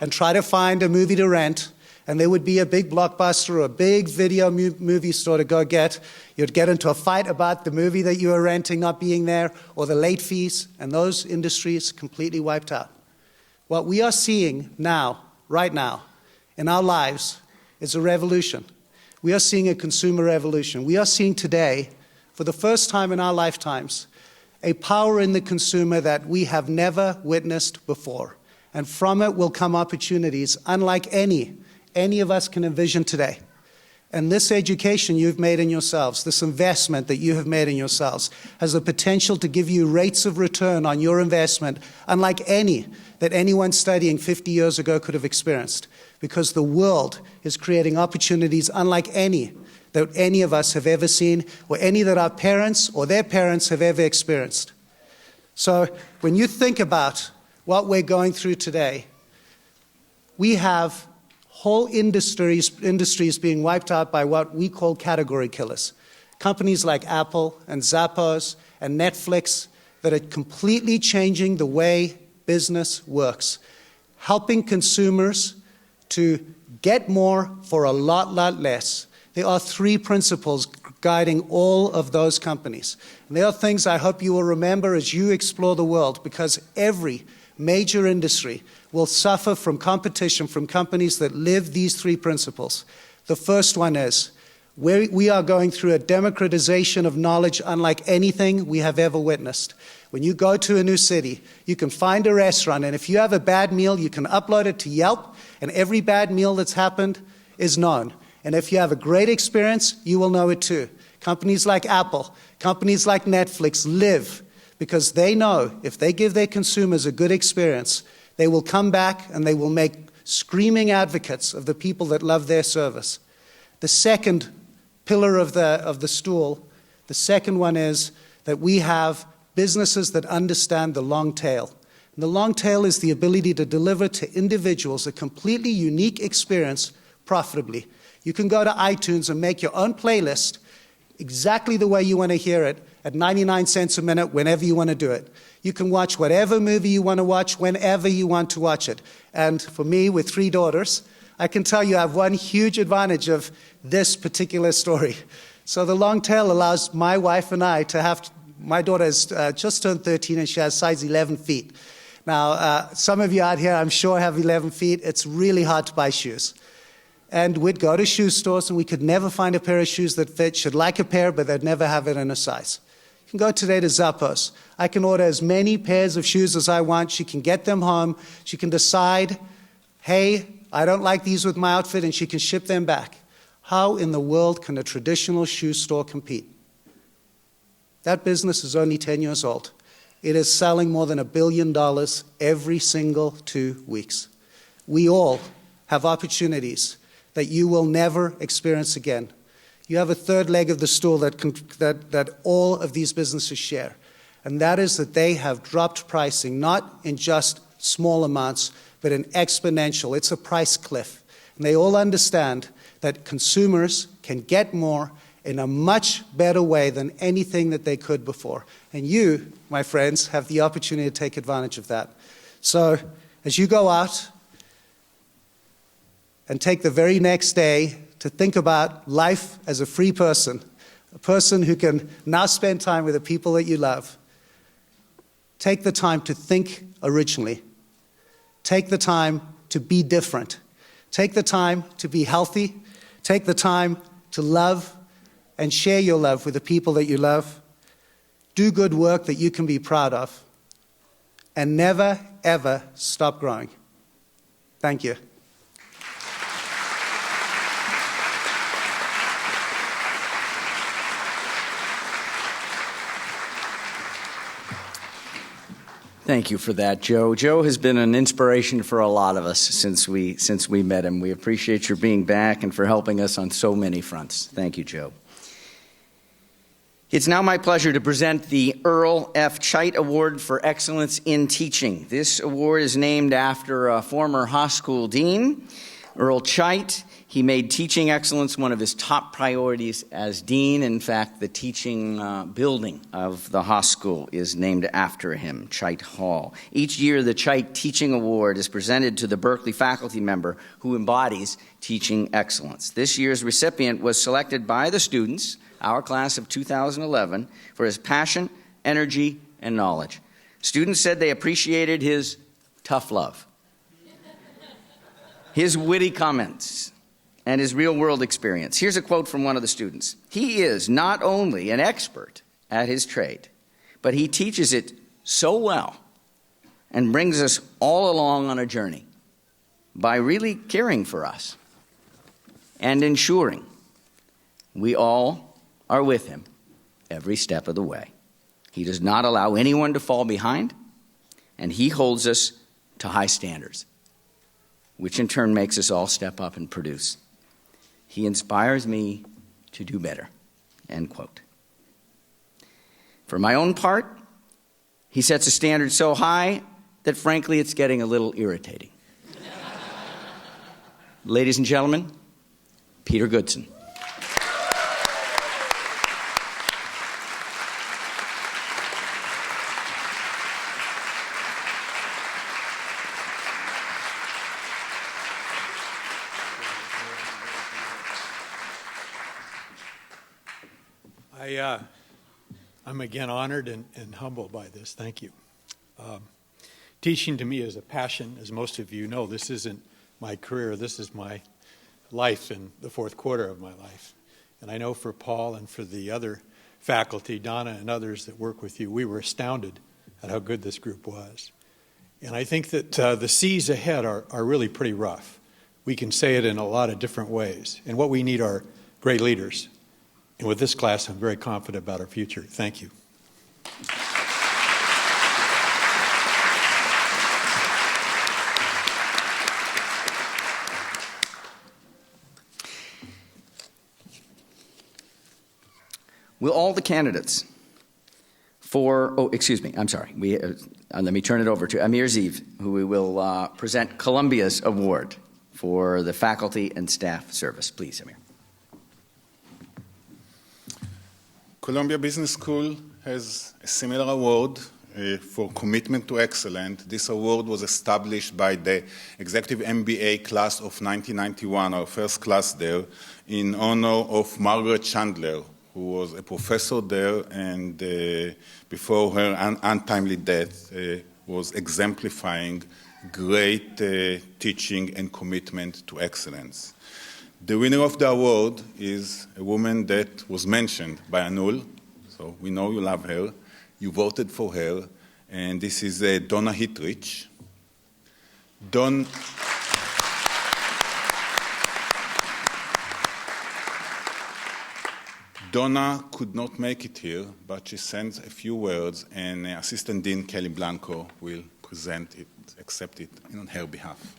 and try to find a movie to rent, and there would be a big Blockbuster or a big video movie store to go get. You'd get into a fight about the movie that you were renting not being there, or the late fees, and those industries completely wiped out. What we are seeing now, right now, in our lives is a revolution. We are seeing a consumer revolution. We are seeing today, for the first time in our lifetimes, a power in the consumer that we have never witnessed before. And from it will come opportunities unlike any of us can envision today. And this education you've made in yourselves, this investment that you have made in yourselves, has the potential to give you rates of return on your investment unlike any that anyone studying 50 years ago could have experienced, because the world is creating opportunities unlike any that any of us have ever seen, or any that our parents or their parents have ever experienced. So when you think about what we're going through today, we have whole industries being wiped out by what we call category killers. Companies like Apple and Zappos and Netflix that are completely changing the way business works, helping consumers to get more for a lot less. There are 3 principles guiding all of those companies. And there are things I hope you will remember as you explore the world, because every major industry will suffer from competition from companies that live these 3 principles. The first one is, we are going through a democratization of knowledge unlike anything we have ever witnessed. When you go to a new city, you can find a restaurant, and if you have a bad meal, you can upload it to Yelp, and every bad meal that's happened is known. And if you have a great experience, you will know it too. Companies like Apple, companies like Netflix live because they know if they give their consumers a good experience, they will come back and they will make screaming advocates of the people that love their service. The second pillar of the stool, the second one is that we have businesses that understand the long tail. And the long tail is the ability to deliver to individuals a completely unique experience profitably. You can go to iTunes and make your own playlist exactly the way you want to hear it at 99 cents a minute whenever you want to do it. You can watch whatever movie you want to watch whenever you want to watch it. And for me, with 3 daughters, I can tell you I have one huge advantage of this particular story. So the long tail allows my wife and I to have, my daughter has just turned 13 and she has size 11 feet. Now, some of you out here, I'm sure, have 11 feet. It's really hard to buy shoes. And we'd go to shoe stores and we could never find a pair of shoes that fit. She'd like a pair, but they'd never have it in a size. You can go today to Zappos. I can order as many pairs of shoes as I want. She can get them home. She can decide, hey, I don't like these with my outfit, and she can ship them back. How in the world can a traditional shoe store compete? That business is only 10 years old. It is selling more than $1 billion every single 2 weeks. We all have opportunities that you will never experience again. You have a third leg of the stool that all of these businesses share, and that is that they have dropped pricing, not in just small amounts, but in exponential. It's a price cliff. And they all understand that consumers can get more in a much better way than anything that they could before. And you, my friends, have the opportunity to take advantage of that. So as you go out and take the very next day to think about life as a free person, a person who can now spend time with the people that you love, take the time to think originally. Take the time to be different. Take the time to be healthy. Take the time to love and share your love with the people that you love. Do good work that you can be proud of. And never, ever stop growing. Thank you. Thank you for that, Joe. Joe has been an inspiration for a lot of us since we met him. We appreciate your being back and for helping us on so many fronts. Thank you, Joe. It's now my pleasure to present the Earl F. Chait Award for Excellence in Teaching. This award is named after a former Haas School dean, Earl Chait. He made teaching excellence one of his top priorities as dean. In fact, the teaching building of the Haas School is named after him, Chait Hall. Each year, the Chait Teaching Award is presented to the Berkeley faculty member who embodies teaching excellence. This year's recipient was selected by the students, our class of 2011, for his passion, energy, and knowledge. Students said they appreciated his tough love, his witty comments, and his real-world experience. Here's a quote from one of the students. He is not only an expert at his trade, but he teaches it so well and brings us all along on a journey by really caring for us and ensuring we all are with him every step of the way. He does not allow anyone to fall behind, and he holds us to high standards, which in turn makes us all step up and produce. He inspires me to do better, end quote. For my own part, he sets a standard so high that frankly it's getting a little irritating. Ladies and gentlemen, Peter Goodson. I'm again honored and humbled by this. Thank you. Teaching to me is a passion. As most of you know, this isn't my career. This is my life in the fourth quarter of my life. And I know for Paul and for the other faculty, Donna and others that work with you, we were astounded at how good this group was. And I think that the seas ahead are really pretty rough. We can say it in a lot of different ways. And what we need are great leaders. And with this class, I'm very confident about our future. Thank you. Will all the candidates let me turn it over to Amir, who will present Columbia's award for the faculty and staff service. Please, Amir. Columbia Business School has a similar award for commitment to excellence. This award was established by the Executive MBA class of 1991, our first class there, in honor of Margaret Chandler, who was a professor there and before her untimely death was exemplifying great teaching and commitment to excellence. The winner of the award is a woman that was mentioned by Anul, so we know you love her. You voted for her, and this is Donna Hitrich. Donna could not make it here, but she sends a few words, and Assistant Dean Kelly Blanco will accept it on her behalf.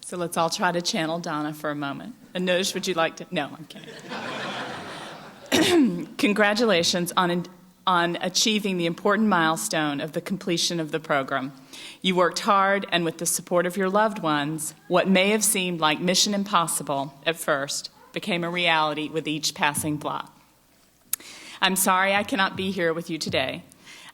So let's all try to channel Donna for a moment. Anuj, would you like to? No, I'm kidding. Congratulations on achieving the important milestone of the completion of the program. You worked hard, and with the support of your loved ones, what may have seemed like mission impossible at first became a reality with each passing block. I'm sorry I cannot be here with you today.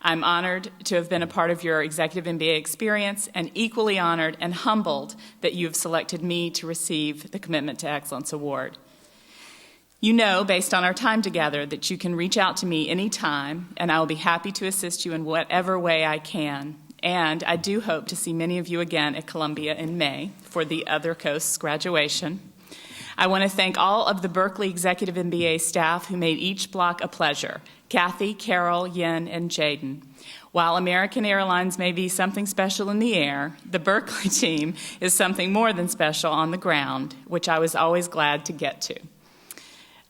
I'm honored to have been a part of your executive MBA experience and equally honored and humbled that you have selected me to receive the Commitment to Excellence Award. You know, based on our time together, that you can reach out to me anytime, and I will be happy to assist you in whatever way I can. And I do hope to see many of you again at Columbia in May for the Other Coast's graduation. I want to thank all of the Berkeley Executive MBA staff who made each block a pleasure: Kathy, Carol, Yen, and Jaden. While American Airlines may be something special in the air, the Berkeley team is something more than special on the ground, which I was always glad to get to.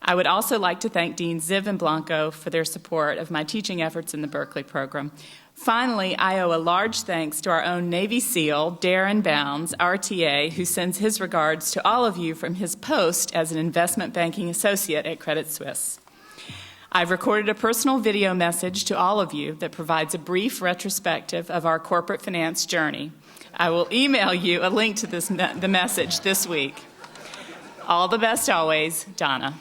I would also like to thank Dean Ziv and Blanco for their support of my teaching efforts in the Berkeley program. Finally, I owe a large thanks to our own Navy SEAL, Darren Bounds, RTA, who sends his regards to all of you from his post as an investment banking associate at Credit Suisse. I've recorded a personal video message to all of you that provides a brief retrospective of our corporate finance journey. I will email you a link to the message this week. All the best always, Donna.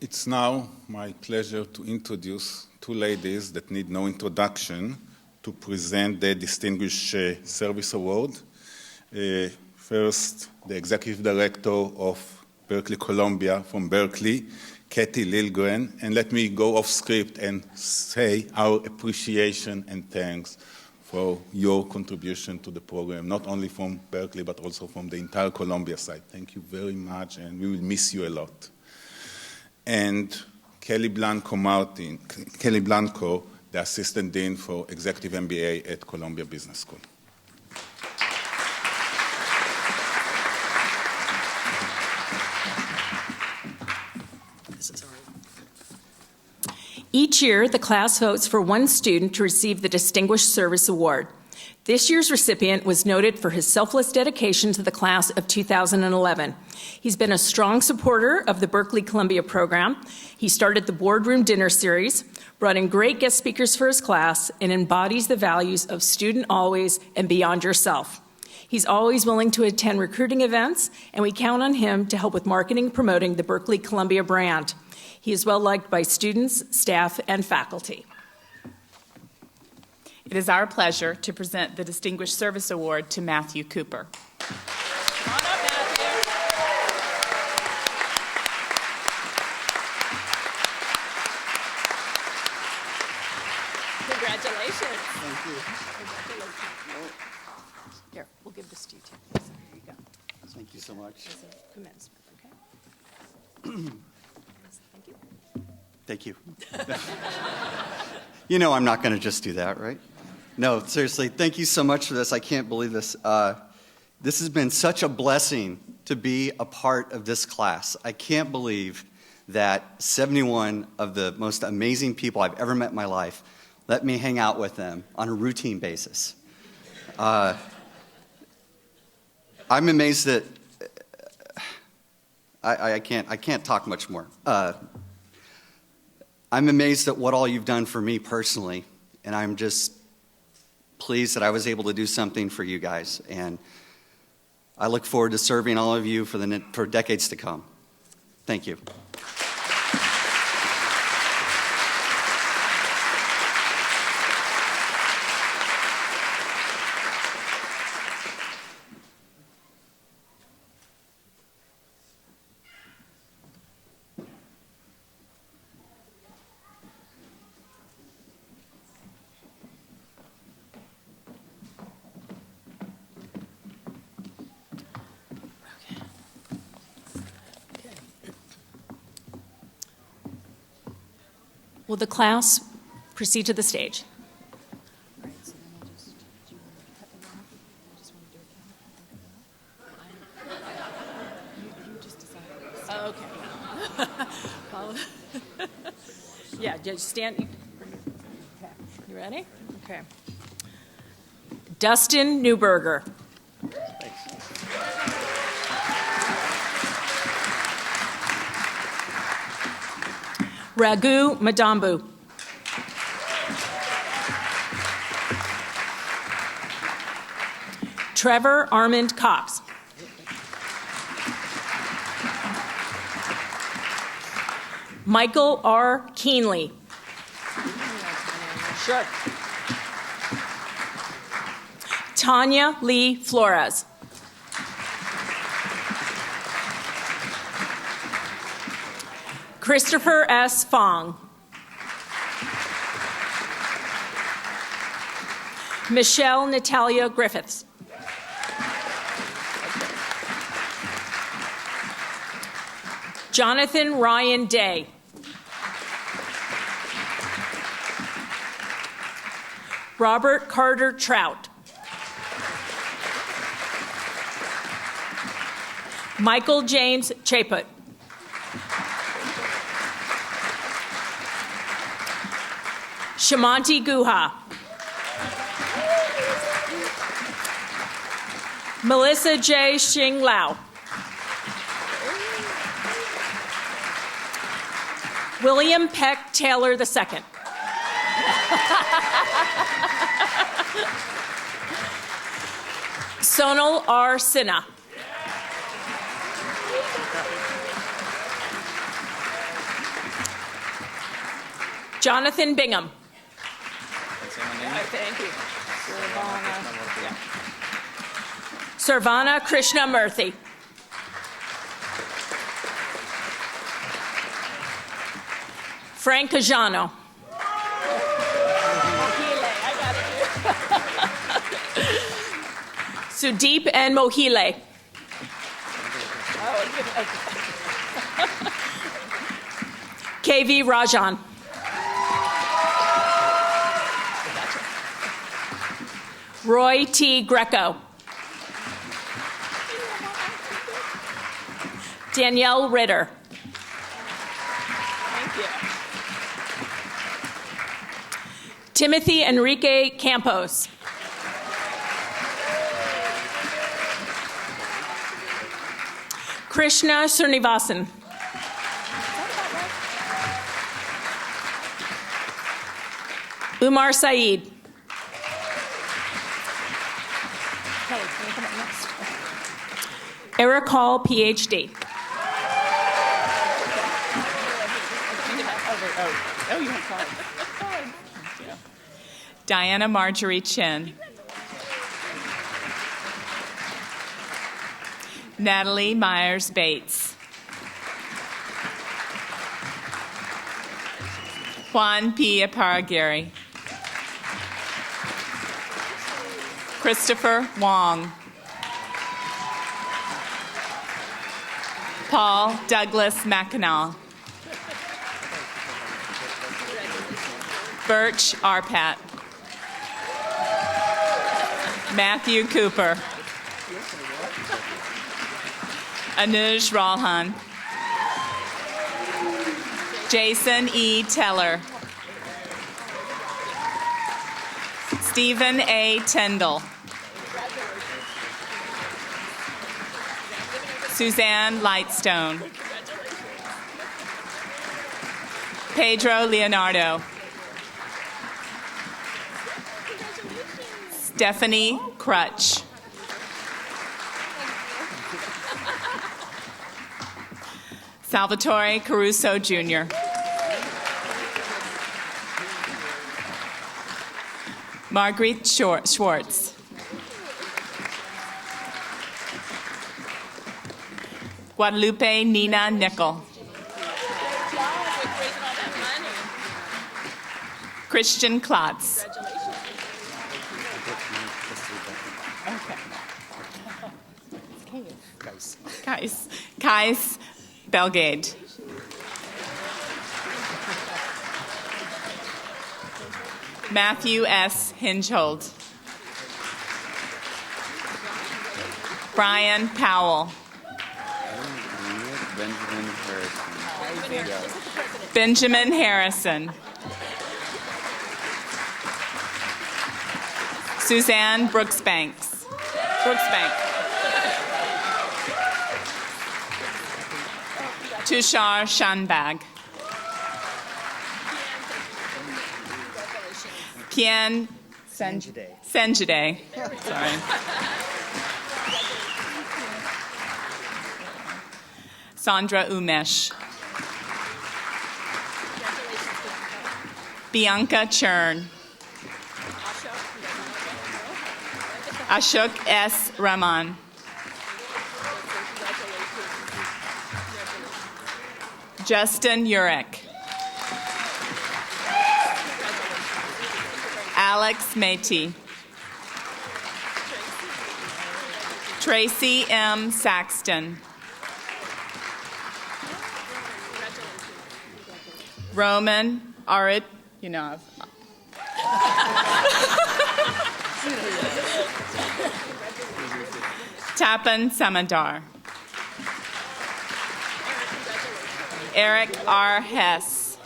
It's now my pleasure to introduce two ladies that need no introduction to present the Distinguished Service Award. First, the Executive Director of Berkeley-Columbia from Berkeley, Katie Lilgren. And let me go off script and say our appreciation and thanks for your contribution to the program, not only from Berkeley, but also from the entire Columbia side. Thank you very much, and we will miss you a lot. And Kelly Blanco, the Assistant Dean for Executive MBA at Columbia Business School. Each year, the class votes for one student to receive the Distinguished Service Award. This year's recipient was noted for his selfless dedication to the class of 2011. He's been a strong supporter of the Berkeley-Columbia program. He started the Boardroom Dinner Series, brought in great guest speakers for his class, and embodies the values of student always and beyond yourself. He's always willing to attend recruiting events, and we count on him to help with marketing and promoting the Berkeley-Columbia brand. He is well liked by students, staff, and faculty. It is our pleasure to present the Distinguished Service Award to Matthew Cooper. Come on up, Matthew. Congratulations. Thank you. Congratulations. Here, we'll give this to you, too. Here you go. Thank you so much. It's a commencement, okay? Thank you. You know I'm not going to just do that, right? No, seriously, thank you so much for this. I can't believe this. This has been such a blessing to be a part of this class. I can't believe that 71 of the most amazing people I've ever met in my life let me hang out with them on a routine basis. I'm amazed that I can't talk much more. I'm amazed at what all you've done for me personally, and I'm just pleased that I was able to do something for you guys. And I look forward to serving all of you for decades to come. Thank you. Will the class proceed to the stage? Okay. Yeah, just stand. You ready? Okay. Dustin Newberger. Raghu Madambu. Trevor Armand Cox. Michael R. Keenley. Sure. Tanya Lee Flores. Christopher S. Fong. Michelle Natalia Griffiths. Jonathan Ryan Day. Robert Carter Trout. Michael James Chaput. Shamanti Guha. Melissa J. Xing Lau. William Peck Taylor II. Sonal R. Sinha. Jonathan Bingham. Thank you. Sarvana Krishnamurthy. Frank Cajano. Sudeep and Mohile. KV Rajan. Roy T. Greco. Danielle Ritter. Thank you. Timothy Enrique Campos. Krishna Srinivasan. Umar Saeed. Eric Hall, PhD. Diana Marjorie Chin. Natalie Myers Bates. Juan P. Aparagiri. Christopher Wong. Paul Douglas Mackinac. Birch Arpat. Matthew Cooper. Anuj Ralhan. Jason E. Teller. Stephen A. Tyndall. Suzanne Lightstone. Pedro Leonardo. Stephanie Crutch. Salvatore Caruso Jr. Marguerite Schwartz. Guadalupe Nina Nickel. Christian Klotz. Kais Belgade. Matthew S. Hingehold. Brian Powell. Benjamin Harrison. Suzanne Brooksbanks. Tushar Shanbag. Kian Senjide. Sorry. Sandra Umesh. Bianca Churn. Ashok S. Rahman. Justin Urek. Alex Métis. Tracy M. Saxton. Roman Arit, Tapan Samadar. Eric R. Hess.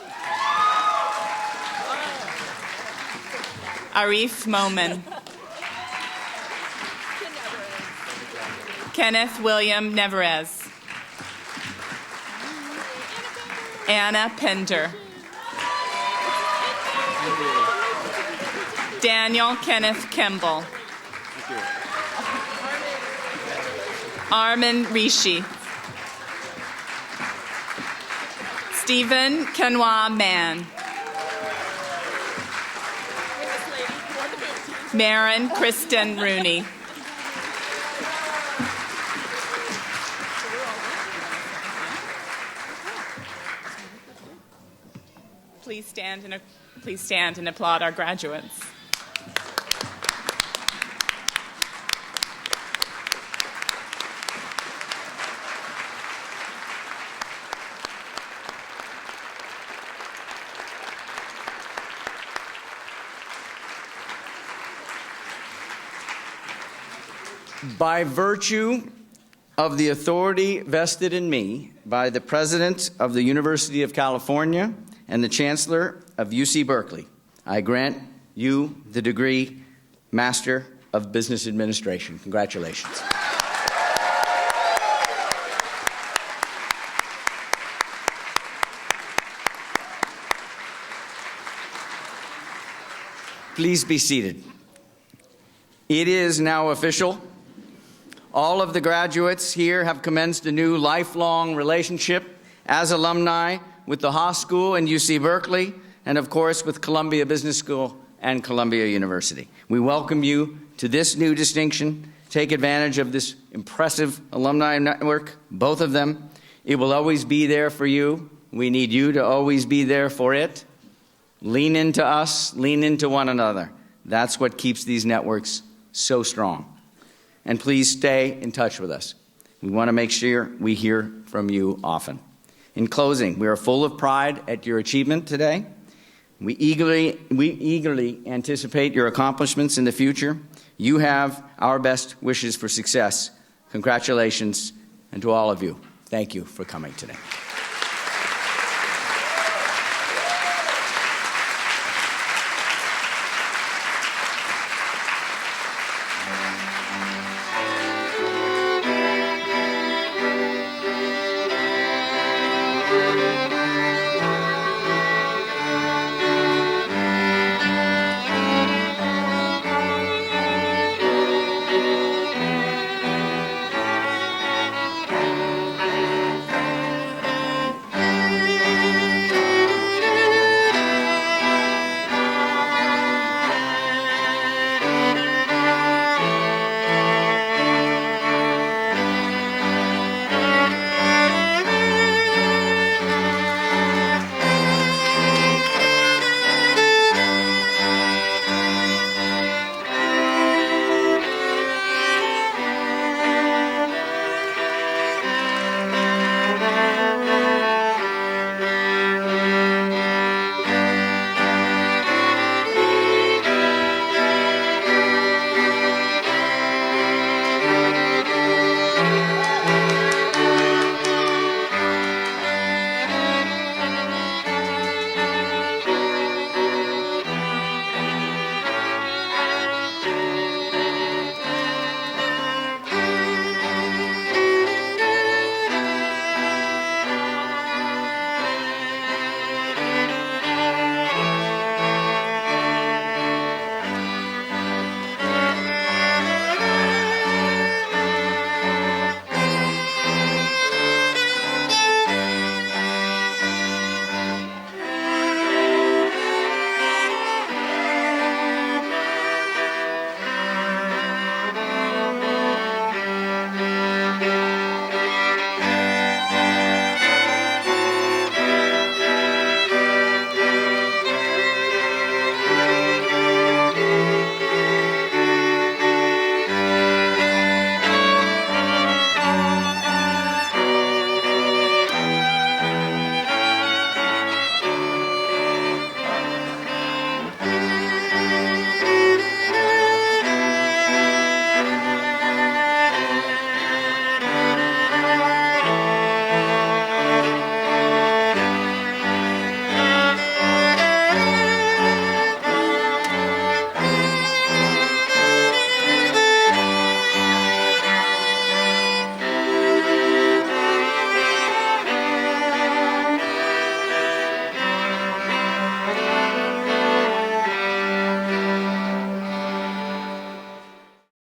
Arif Momin. Kenneth William Neverez. Anna Pender. Daniel Kenneth Kimball. Armin Rishi. Stephen Kenwa Mann. Maren Kristen Rooney. Please stand and applaud our graduates. By virtue of the authority vested in me by the President of the University of California and the Chancellor of UC Berkeley, I grant you the degree Master of Business Administration. Congratulations. Please be seated. It is now official. All of the graduates here have commenced a new lifelong relationship as alumni with the Haas School and UC Berkeley, and of course with Columbia Business School and Columbia University. We welcome you to this new distinction. Take advantage of this impressive alumni network, both of them. It will always be there for you. We need you to always be there for it. Lean into us, lean into one another. That's what keeps these networks so strong. And please stay in touch with us. We want to make sure we hear from you often. In closing, we are full of pride at your achievement today. We eagerly anticipate your accomplishments in the future. You have our best wishes for success. Congratulations, and to all of you, thank you for coming today.